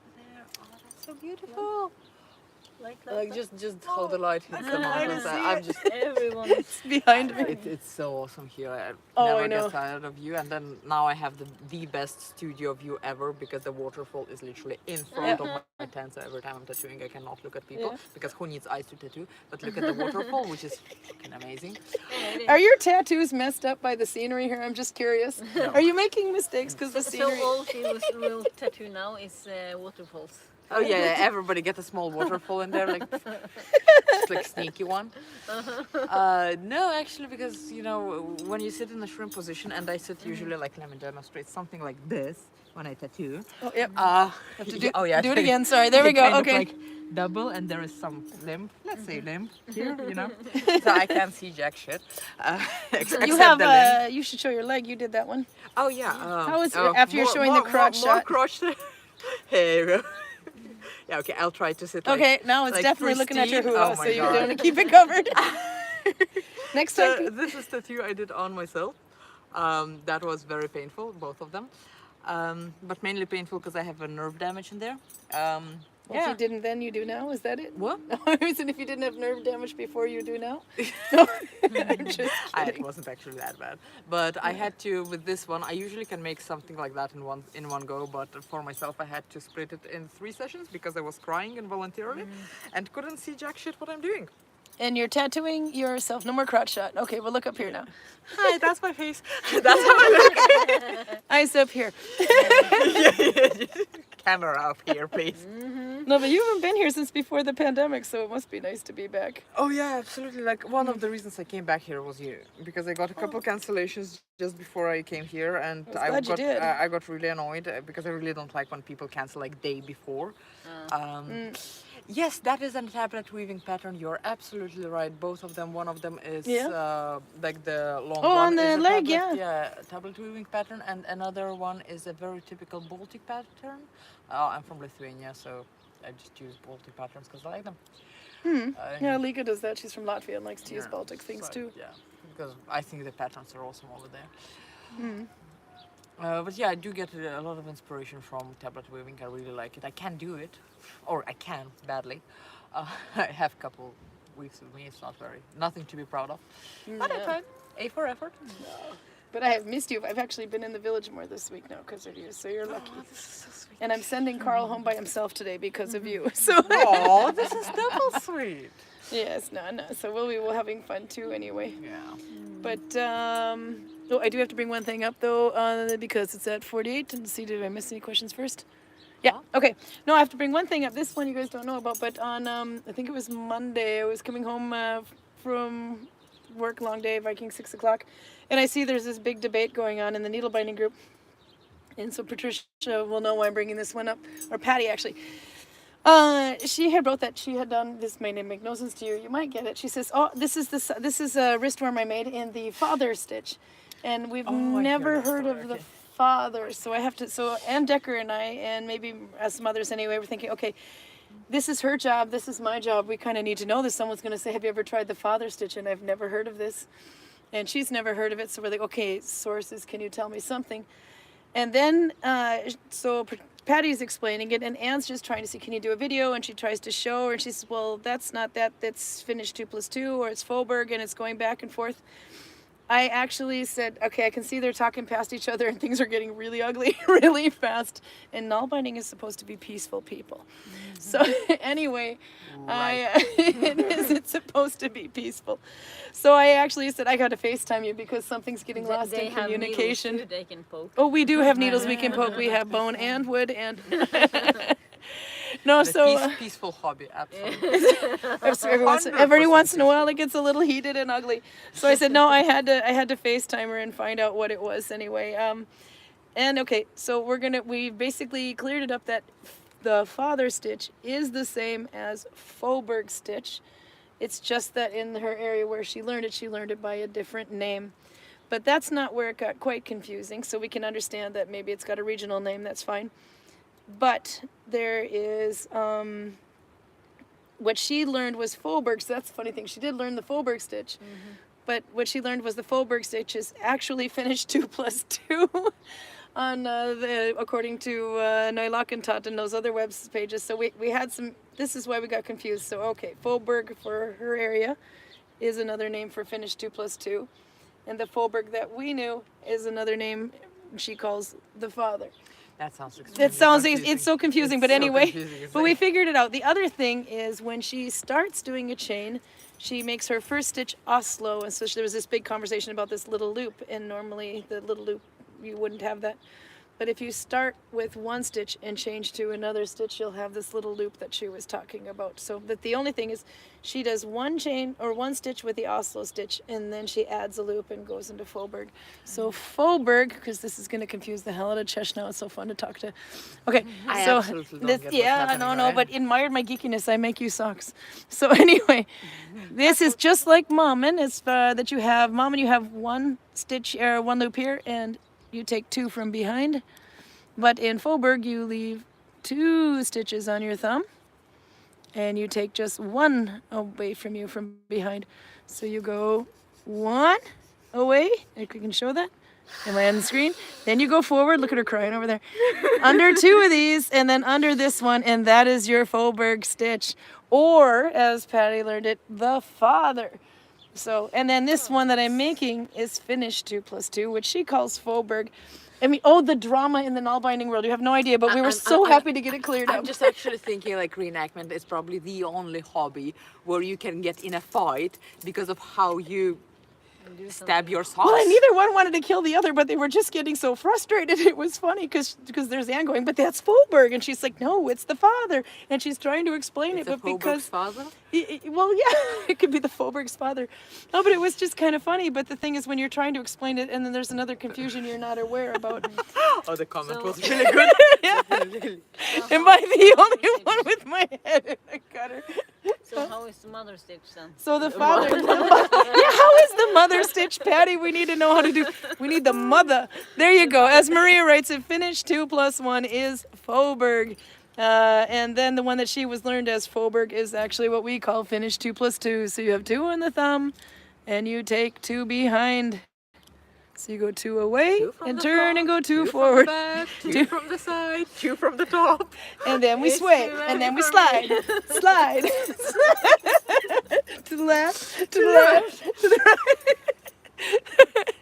oh, that's so beautiful. Like Just how the light hits the mountains. I'm just everyone. It's behind me. it's so awesome here. I Oh, never I know. get tired of you. And then now I have the best studio view ever because the waterfall is literally in front of my tent. So every time I'm tattooing, I cannot look at people because who needs eyes to tattoo? But look at the waterfall, which is fucking amazing. Are your tattoos messed up by the scenery here? I'm just curious. Are you making mistakes because the So scenery? all she will tattoo now is waterfalls. Oh yeah, everybody get a small waterfall in there, like just like sneaky one. No, actually, because you know when you sit in the shrimp position, and I sit usually like let me demonstrate something like this when I tattoo. Oh, yep. Have to do it again. Sorry. There we go. Kind of Okay. like double, and there is some limb. Let's say limb here, you know. So I can't see jack shit. Except You have. the limb. You should show your leg. You did that one. Oh yeah. How is it after you're showing the crotch more shot? crotch. Here you go. Yeah, okay, I'll try to sit like, Okay, now it's like definitely looking at your pristine. hoo-ha, Oh my so you're God. going to keep it covered. Next So time. this is tattoo I did on myself. That was very painful, both of them. But mainly painful because I have a nerve damage in there. Well, if you didn't then, you do now? Is that it? What? I said if you didn't have nerve damage before, you do now? No, I'm just It kidding. wasn't actually that bad, but I had to with this one. I usually can make something like that in one go, but for myself I had to split it in 3 sessions because I was crying involuntarily and couldn't see jack shit what I'm doing. And you're tattooing yourself. No more crotch shot. Okay, well, look up here now. Hi, that's my face. That's how I look. Eyes up here. Camera up here, please. No, but you haven't been here since before the pandemic, so it must be nice to be back. Oh yeah, absolutely. Like one of the reasons I came back here was you, because I got a couple cancellations just before I came here, and I was glad you did. I got really annoyed because I really don't like when people cancel like day before. Yes, that is a tablet weaving pattern. You're absolutely right. Both of them. One of them is like the long Oh, one on the is a leg, tablet, yeah. tablet weaving pattern, and another one is a very typical Baltic pattern. I'm from Lithuania, so I just use Baltic patterns because I like them. Yeah, Lika does that. She's from Latvia and likes to use Baltic things so, too. Yeah, because I think the patterns are awesome over there. But yeah, I do get a lot of inspiration from tablet weaving. I really like it. I can do it, or I can badly. I have a couple weeks with me. It's nothing to be proud of. But I tried. A for effort. But I have missed you. I've actually been in the village more this week now because of you, so you're lucky. This is so sweet. And I'm sending Carl home by himself today because of you. So Oh, this is double sweet. yes, no. So we'll be having fun too anyway. Yeah. But oh, I do have to bring one thing up though, because it's at 48. And see, did I miss any questions first? Yeah. Okay. No, I have to bring one thing up. This one you guys don't know about, but on I think it was Monday. I was coming home from work, long day, Viking 6 o'clock, and I see there's this big debate going on in the needle binding group. And so Patricia will know why I'm bringing this one up, or Patty actually. She had wrote that she had done this. May name make no sense to you. You might get it. She says, "Oh, this is a wrist worm I made in the father stitch, and we've never heard of the father." So I have to. So Ann Decker and I, and maybe as some others anyway, we're thinking, okay, this is her job. This is my job. We kind of need to know this. Someone's going to say, "Have you ever tried the father stitch?" And I've never heard of this, and she's never heard of it. So we're like, okay, sources. Can you tell me something? And then so Patty's explaining it, and Anne's just trying to see, can you do a video? And she tries to show her, and she says, well, that's not that. That's finished 2+2, or it's Faubourg, and it's going back and forth. I actually said, okay, I can see they're talking past each other, and things are getting really ugly really fast. And Nalbinding is supposed to be peaceful, people. So anyway, it's supposed to be peaceful. So I actually said, I got to FaceTime you because something's getting lost in communication. Have needles too they can poke. Oh, we do have needles we can poke. We have bone and wood and... No, And so a peaceful hobby, absolutely. every once in a while it gets a little heated and ugly. So I said no, I had to FaceTime her and find out what it was anyway. And okay, so we basically cleared it up that the father stitch is the same as Faubourg stitch. It's just that in her area where she learned it by a different name. But that's not where it got quite confusing. So we can understand that maybe it's got a regional name. That's fine. But there is, what she learned was Faubourg, so that's the funny thing. She did learn the Faubourg stitch, but what she learned was the Faubourg stitch is actually finished 2+2 on according to Neulachentat and those other web pages. So we had some, this is why we got confused. So okay, Faubourg for her area is another name for finished 2+2, and the Faubourg that we knew is another name she calls the father. That sounds extremely confusing. It's so confusing, but anyway, but we figured it out. The other thing is when she starts doing a chain, she makes her first stitch Oslo, and so there was this big conversation about this little loop, and normally the little loop, you wouldn't have that. But if you start with one stitch and change to another stitch, you'll have this little loop that she was talking about. So that the only thing is she does one chain or one stitch with the Oslo stitch, and then she adds a loop and goes into Faubourg. So Faubourg, because this is going to confuse the hell out of Chesh now. It's so fun to talk to. Okay, I so absolutely don't this, get what's yeah, happening, no, right? but admired my geekiness. I make you socks. So anyway, this is just like Mommen. It's that you have Mommen. You have one stitch or one loop here, and you take two from behind. But in Faubourg, you leave 2 stitches on your thumb, and you take just one away from you from behind. So you go 1 away, if you can show that. Am I on the screen? Then you go forward, look at her crying over there. Under 2 of these, and then under this one, and that is your Faubourg stitch. Or, as Patty learned it, the father. So, and then this one that I'm making is finished 2 plus 2, which she calls Faubourg. I mean, oh, the drama in the Nalbinding world. You have no idea, but we were so happy to get it cleared up. I'm just actually thinking like reenactment is probably the only hobby where you can get in a fight because of how you stab your socks. Well, and neither one wanted to kill the other, but they were just getting so frustrated. It was funny because there's Anne going, but that's Faubourg, and she's like, no, it's the father, and she's trying to explain It's it, a but because Faubourg's father? well, yeah, it could be the Faubourg's father. No, but it was just kind of funny. But the thing is, when you're trying to explain it, and then there's another confusion you're not aware about. Oh, the comment So- was really good. Yeah. Am I the only one with my head in the gutter? So how is the mother stitch then? So the father, yeah, how is the mother stitch, Patty? We need to know how to do, we need the mother. There you go. As Maria writes it, finished 2 plus 1 is Faubourg. And then the one that she was learned as Faubourg is actually what we call finished 2 plus 2. So you have 2 on the thumb and you take 2 behind. So you go 2 away 2 from and the turn front, and go 2 2 forward. From the back, 2 from the side, 2 from the top. And then we It's sway, too and then we early slide, slide. To the left, to the left, to the right.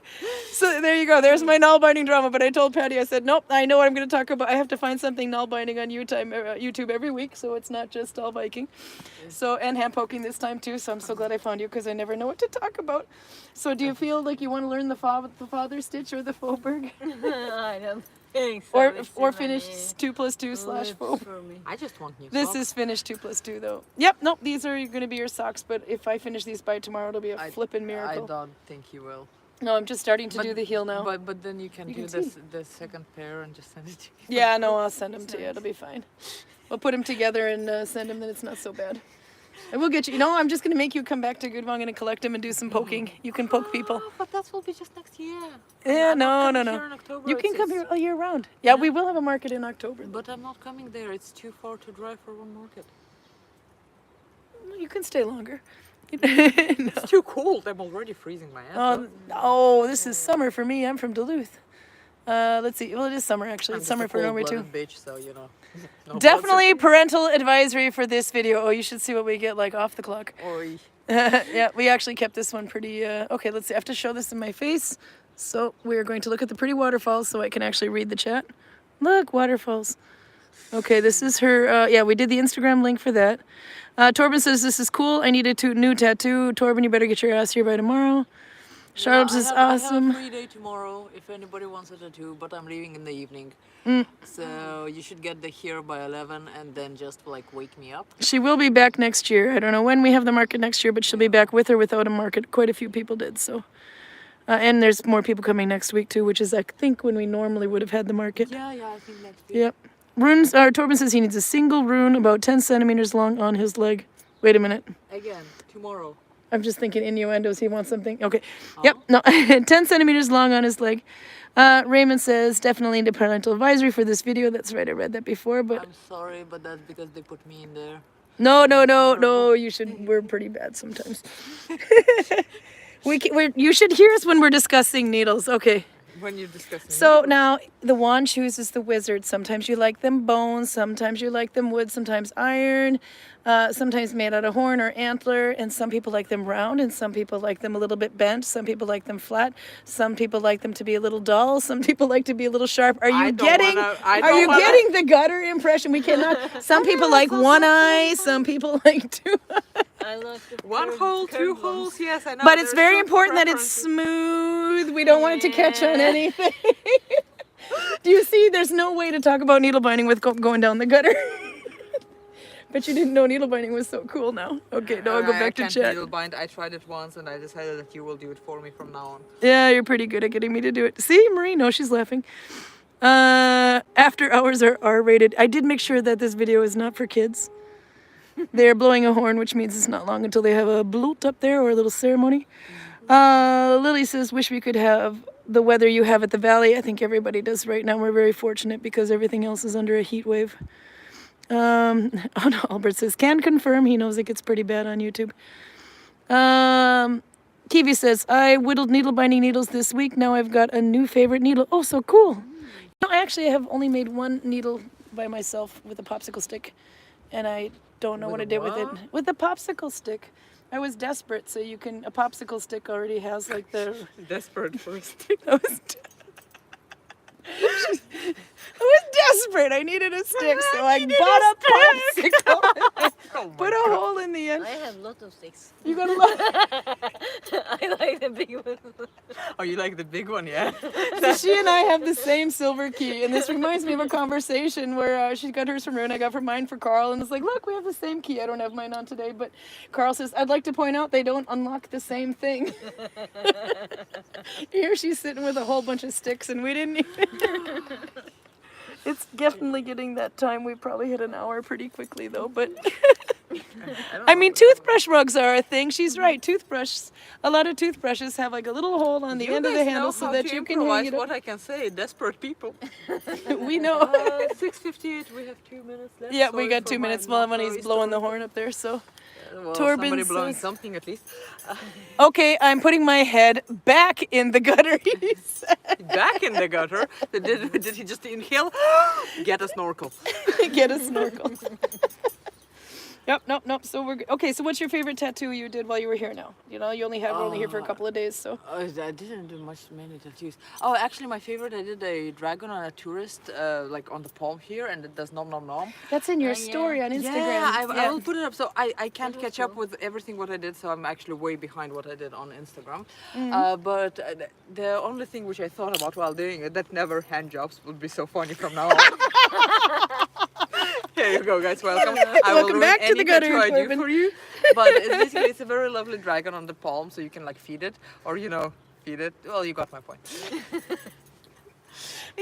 So there you go. There's my Nalbinding drama. But I told Patty, I said, nope, I know what I'm going to talk about. I have to find something Nalbinding on YouTube every week, so it's not just all Viking. So, and hand poking this time too. So I'm so glad I found you because I never know what to talk about. So do you feel like you want to learn the father stitch or the Faubourg? I don't think so. It's too Or many finish 2 plus 2 slash loops Faubourg? for me. I just want new This socks. is finished 2 plus 2 though. Yep, nope, these are going to be your socks, but if I finish these by tomorrow, it'll be a flippin' I miracle. don't think you will. No, I'm just starting to do the heel now. But then you can You do can see. the second pair and just send it to me. Yeah, no, I'll send them to you. It'll be fine. We'll put them together and send them, then it's not so bad. And we'll get you. No, I'm just going to make you come back to Gudvangen and collect them and do some poking. You can poke people. Oh, but that will be just next year. Yeah, I'm no, not no, coming no. here in October. You can It's- come here all year round. Yeah, we will have a market in October. But I'm not coming there. It's too far to drive for one market. You can stay longer. No. It's too cold. I'm already freezing my ass off. This is summer for me. I'm from Duluth. Let's see. Well, it is summer actually. I'm It's just summer a for Norway too. cold-blooded bitch, so you know. No Definitely parental advisory for this video. Oh, you should see what we get like off the clock. Oi. Yeah, we actually kept this one pretty, okay, let's see. I have to show this in my face. So we're going to look at the pretty waterfalls so I can actually read the chat. Look, waterfalls. Okay, this is her, yeah, we did the Instagram link for that. Torben says, this is cool. I need a new tattoo. Torben, you better get your ass here by tomorrow. Charlotte says, I awesome. have a free day tomorrow if anybody wants a tattoo, but I'm leaving in the evening. So you should get here by 11 and then just like wake me up. She will be back next year. I don't know when we have the market next year, but she'll be back with or without a market. Quite a few people did, so. And there's more people coming next week too, which is I think when we normally would have had the market. Yeah, I think next week. Yep. Runes, Torben says he needs a single rune about 10 centimeters long on his leg. Wait a minute. Again, tomorrow. I'm just thinking innuendos. He wants something. Okay. Yep. No. 10 centimeters long on his leg. Raymond says definitely into parental advisory for this video. That's right. I read that before, but I'm sorry, but that's because they put me in there. no. You should. We're pretty bad sometimes. You should hear us when we're discussing needles. Okay. When you're discussing So now the wand chooses the wizard. Sometimes you like them bone, sometimes you like them wood, sometimes iron, sometimes made out of horn or antler, and some people like them round, and some people like them a little bit bent, some people like them flat, some people like them to be a little dull, some people like to be a little sharp. Are you getting the gutter impression? We cannot. Some people like one eye, some people like two. I like the one curved- hole, curved two ones. holes, yes, I know. But it's there's very some important that it's preferences. smooth. We don't want it to catch on anything. Do you see there's no way to talk about needle binding with going down the gutter. But you didn't know needle binding was so cool now. Okay, now I'll go back to can't chat. needle bind. I tried it once and I decided that you will do it for me from now on. Yeah, you're pretty good at getting me to do it. See, Marie? No, she's laughing. After hours are R-rated. I did make sure that this video is not for kids. They're blowing a horn, which means it's not long until they have a bloot up there or a little ceremony. Lily says, wish we could have the weather you have at the valley. I think everybody does right now. We're very fortunate because everything else is under a heat wave. Albert says, can confirm. He knows it gets pretty bad on YouTube. Kiwi says, I whittled needle binding needles this week. Now I've got a new favorite needle. Oh, so cool. No, I actually have only made one needle by myself with a popsicle stick. And I don't know what I did with it. With the popsicle stick. I was desperate, so you can, a popsicle stick already has like the... Desperate first. I was desperate. I needed a stick, so I bought a popsicle. Put a hole in the end. I have a lot of sticks. You got a lot. I like the big one. Oh, you like the big one, yeah? So she and I have the same silver key, and this reminds me of a conversation where she got hers from Rune, I got mine for Carl, and it's like, look, we have the same key. I don't have mine on today, but Carl says, I'd like to point out they don't unlock the same thing. Here she's sitting with a whole bunch of sticks, and we didn't even... It's definitely getting that time. We probably hit an hour pretty quickly, though, but... I mean, toothbrush rugs are a thing. She's right. A lot of toothbrushes have like a little hole on the end of the handle so that you can hang it up. What I can say, desperate people. We know. 6:58. We have 2 minutes left. Yeah, we got 2 minutes while he's blowing the horn up there. So, well, Torben somebody blowing says- something at least. Okay, I'm putting my head back in the gutter. He said. Back in the gutter. Did he just inhale? Get a snorkel. Get a snorkel. Nope. So we're good. Okay. So what's your favorite tattoo you did while you were here now? You know, you we're only here for a couple of days, so. I didn't do many tattoos. Oh, actually, my favorite, I did a dragon on a tourist, like on the palm here, and it does nom nom nom. That's in your story on Instagram. Yeah, I will put it up. So I can't catch up with everything what I did, so I'm actually way behind what I did on Instagram. But the only thing which I thought about while doing it, that never hand jobs would be so funny from now on. Here you go, guys. Welcome. Welcome back to the gutter, I do Torben. for you. But it's a very lovely dragon on the palm, so you can like feed it, or feed it. Well, you got my point.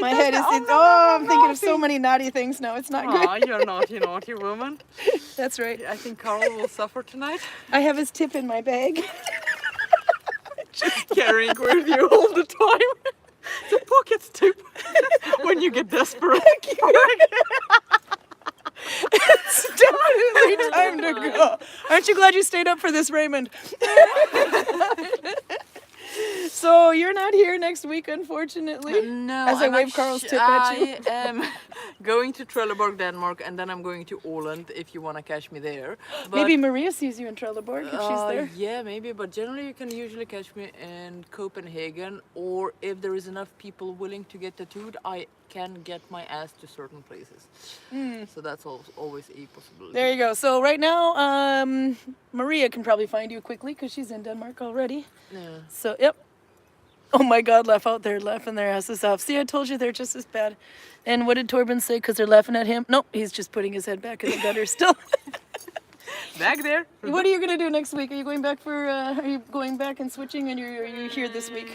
My head is. I'm thinking of so many naughty things now. It's not Aw, good. you're naughty woman. That's right. I think Carl will suffer tonight. I have his tip in my bag. Carrying with you all the time. The pocket's tip. When you get desperate. It's definitely time to go. Aren't you glad you stayed up for this, Raymond? So you're not here next week, unfortunately. No. As I wave Carl's tip at you. I am going to Trelleborg, Denmark, and then I'm going to Åland if you want to catch me there. But, Maybe Maria sees you in Trelleborg if she's there. Yeah, maybe. But generally, you can usually catch me in Copenhagen, or if there is enough people willing to get tattooed, I can get my ass to certain places. So that's always a possibility. There you go. So right now, Maria can probably find you quickly because she's in Denmark already. Yeah. So, yep. Oh my God, laugh out there, laughing their asses off. See, I told you they're just as bad. And what did Torben say? Because they're laughing at him? Nope, he's just putting his head back in the gutter still. Back there. What are you going to do next week? Are you going back are you going back and switching, and are you here this week?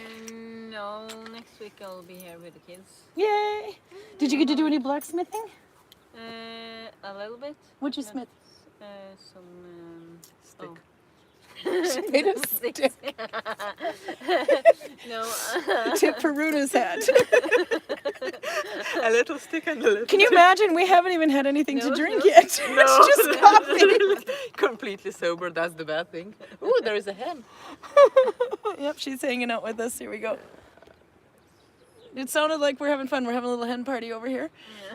No, next week I'll be here with the kids. Yay! Did you get to do any blacksmithing? A little bit. What'd you smith? Some Stick. She made a stick. No. Tip for Runa's hat. A little stick and a little. Can you imagine? We haven't even had anything to No, drink no. yet. It's just coffee. Completely sober, that's the bad thing. Ooh, there is a hen. Yep, she's hanging out with us. Here we go. It sounded like we're having fun. We're having a little hen party over here.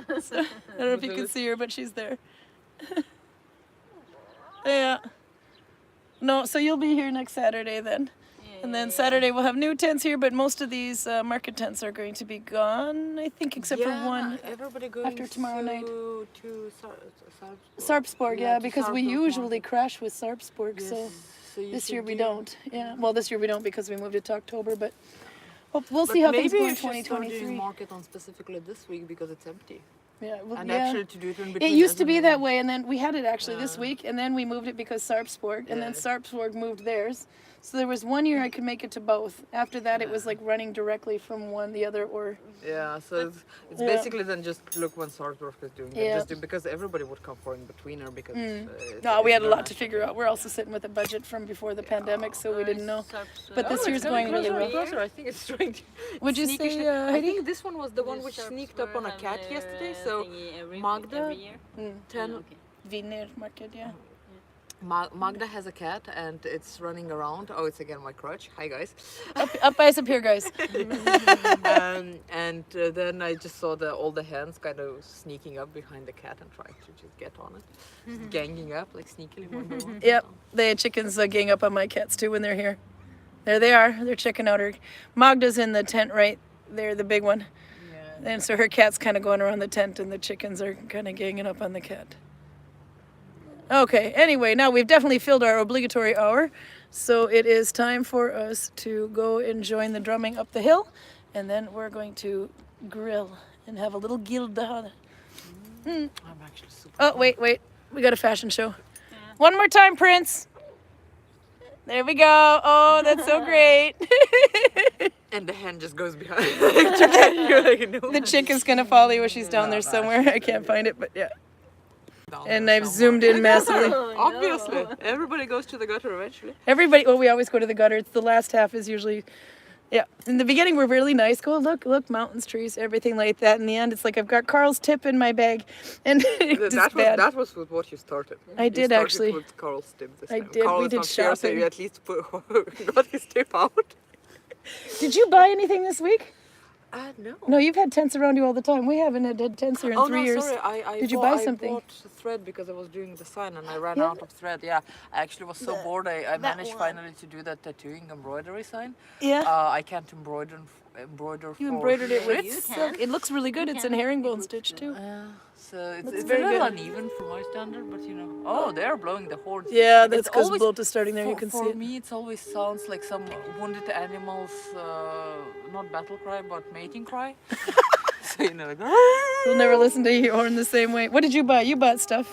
Yeah. So, I don't know if you can see her, but she's there. Yeah. No, so you'll be here next Saturday then. And then Saturday we'll have new tents here, but most of these market tents are going to be gone, I think, except for one. Everybody going after tomorrow night. To Sarpsborg, yeah, to because we Sarpsborg usually crash with Sarpsborg, so you this should year we do- don't. Yeah, well, this year we don't because we moved it to October, but Well, we'll But see how things maybe go in you should start doing 2023. market on specifically this week because it's empty. Yeah, well, And yeah. actually to do it in It between. used to be isn't that it? way, and then we had it actually this week, and then we moved it because Sarpsborg, and then Yeah. Sarpsborg moved theirs. So there was 1 year I could make it to both. After that, it was like running directly from one the other, or Yeah, so it's Yeah. basically then just look when Salzburg is doing it. Yeah. Just do, because everybody would come for in betweener because it's, no, we it's had a lot to international. figure out. We're also sitting with a budget from before the pandemic, so we didn't know. But this Oh, year's it's coming going really closer and well. closer. I think it's trying to. Would you sneakishly- say, I Heidi? think this one was the one which sneaked up on a cat yesterday. So Magda, every year? 10. Okay. Wiener market, yeah. Magda has a cat and it's running around. Oh, it's again my crutch. Hi guys. Up ice up here, guys. And then I just saw all the hens kind of sneaking up behind the cat and trying to just get on it, just ganging up like sneakily one by one. Yep, the chickens gang up on my cats too when they're here. There they are. They're checking out her. Magda's in the tent right there, the big one. Yeah. And so her cat's kind of going around the tent, and the chickens are kind of ganging up on the cat. Okay, anyway, now we've definitely filled our obligatory hour. So it is time for us to go and join the drumming up the hill. And then we're going to grill and have a little gilda. I'm actually super. Oh, wait. We got a fashion show. One more time, Prince. There we go. Oh, that's so great. And the hen just goes behind. You're like, no. The chick is going to follow you. She's down there somewhere. I can't find it, but yeah. Down And there I've somewhere. zoomed in massively. Obviously, everybody goes to the gutter eventually. Everybody, well, we always go to the gutter. It's the last half is usually, yeah. In the beginning, we're really nice. Go, look, mountains, trees, everything like that. In the end, it's like I've got Carl's tip in my bag. And it's just bad. That was with what you started. I You did started actually. With Carl's tip this I time. did. Carl We is did not here, so shopping. you at least got his tip out. Did you buy anything this week? No. No, you've had tents around you all the time. We haven't had tents here in 3 years. Sorry. I Did you bought, buy something? I bought thread because I was doing the sign and I ran Yeah. out of thread. Yeah, I actually was so bored. I managed finally to do that tattooing embroidery sign. Yeah. I can't embroider You for embroidered it with You silk. can. It looks really good. It's in herringbone stitch too. So it's Looks a very little good. uneven for my standard, but you know. Oh, they're blowing the horn. Yeah, that's It's because always- Bolt is starting there. You For, can see for it. me, it always sounds like some wounded animal's not battle cry, but mating cry. So you know, like, We'll never listen to your horn the same way. What did you buy? You bought stuff.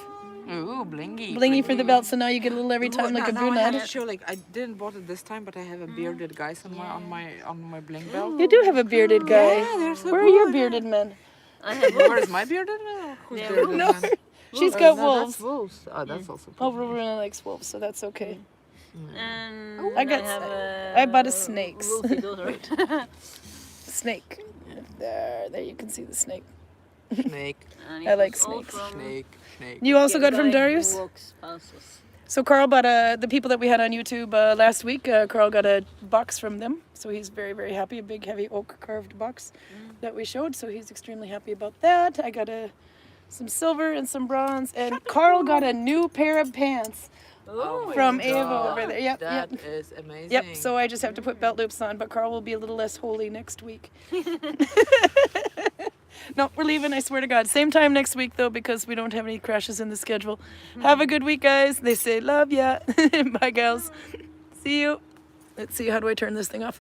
ooh, blingy. Blingy for the belt, so now you get a little every time, like a now I have brunette. to show, like, I didn't bought it this time, but I have a bearded guys on my bling belt. You do have a bearded guy. Yeah, they're so Where are your good. bearded men? I have Where is my bearded? Who's bearded? No, man? she's Oh, got no, wolves. That's wolves. Oh, that's also. Oh, Rowena likes wolves, so that's okay. And I got- have I bought a snakes. wolfy daughter. Snake. There you can see the snake. Snake, And I it like was all snakes. from snake, snake. You also got it from guy who Darius? walks past us. So Carl bought the people that we had on YouTube last week. Carl got a box from them, so he's very, very happy. A big, heavy oak carved box that we showed, so he's extremely happy about that. I got some silver and some bronze, and Carl got a new pair of pants Oh from my Ava God, over there. Yep, That yep. is amazing. Yep, so I just have to put belt loops on, but Carl will be a little less holy next week. No, we're leaving, I swear to God. Same time next week, though, because we don't have any crashes in the schedule. Have a good week, guys. They say love ya. Bye, gals. See you. Let's see, how do I turn this thing off?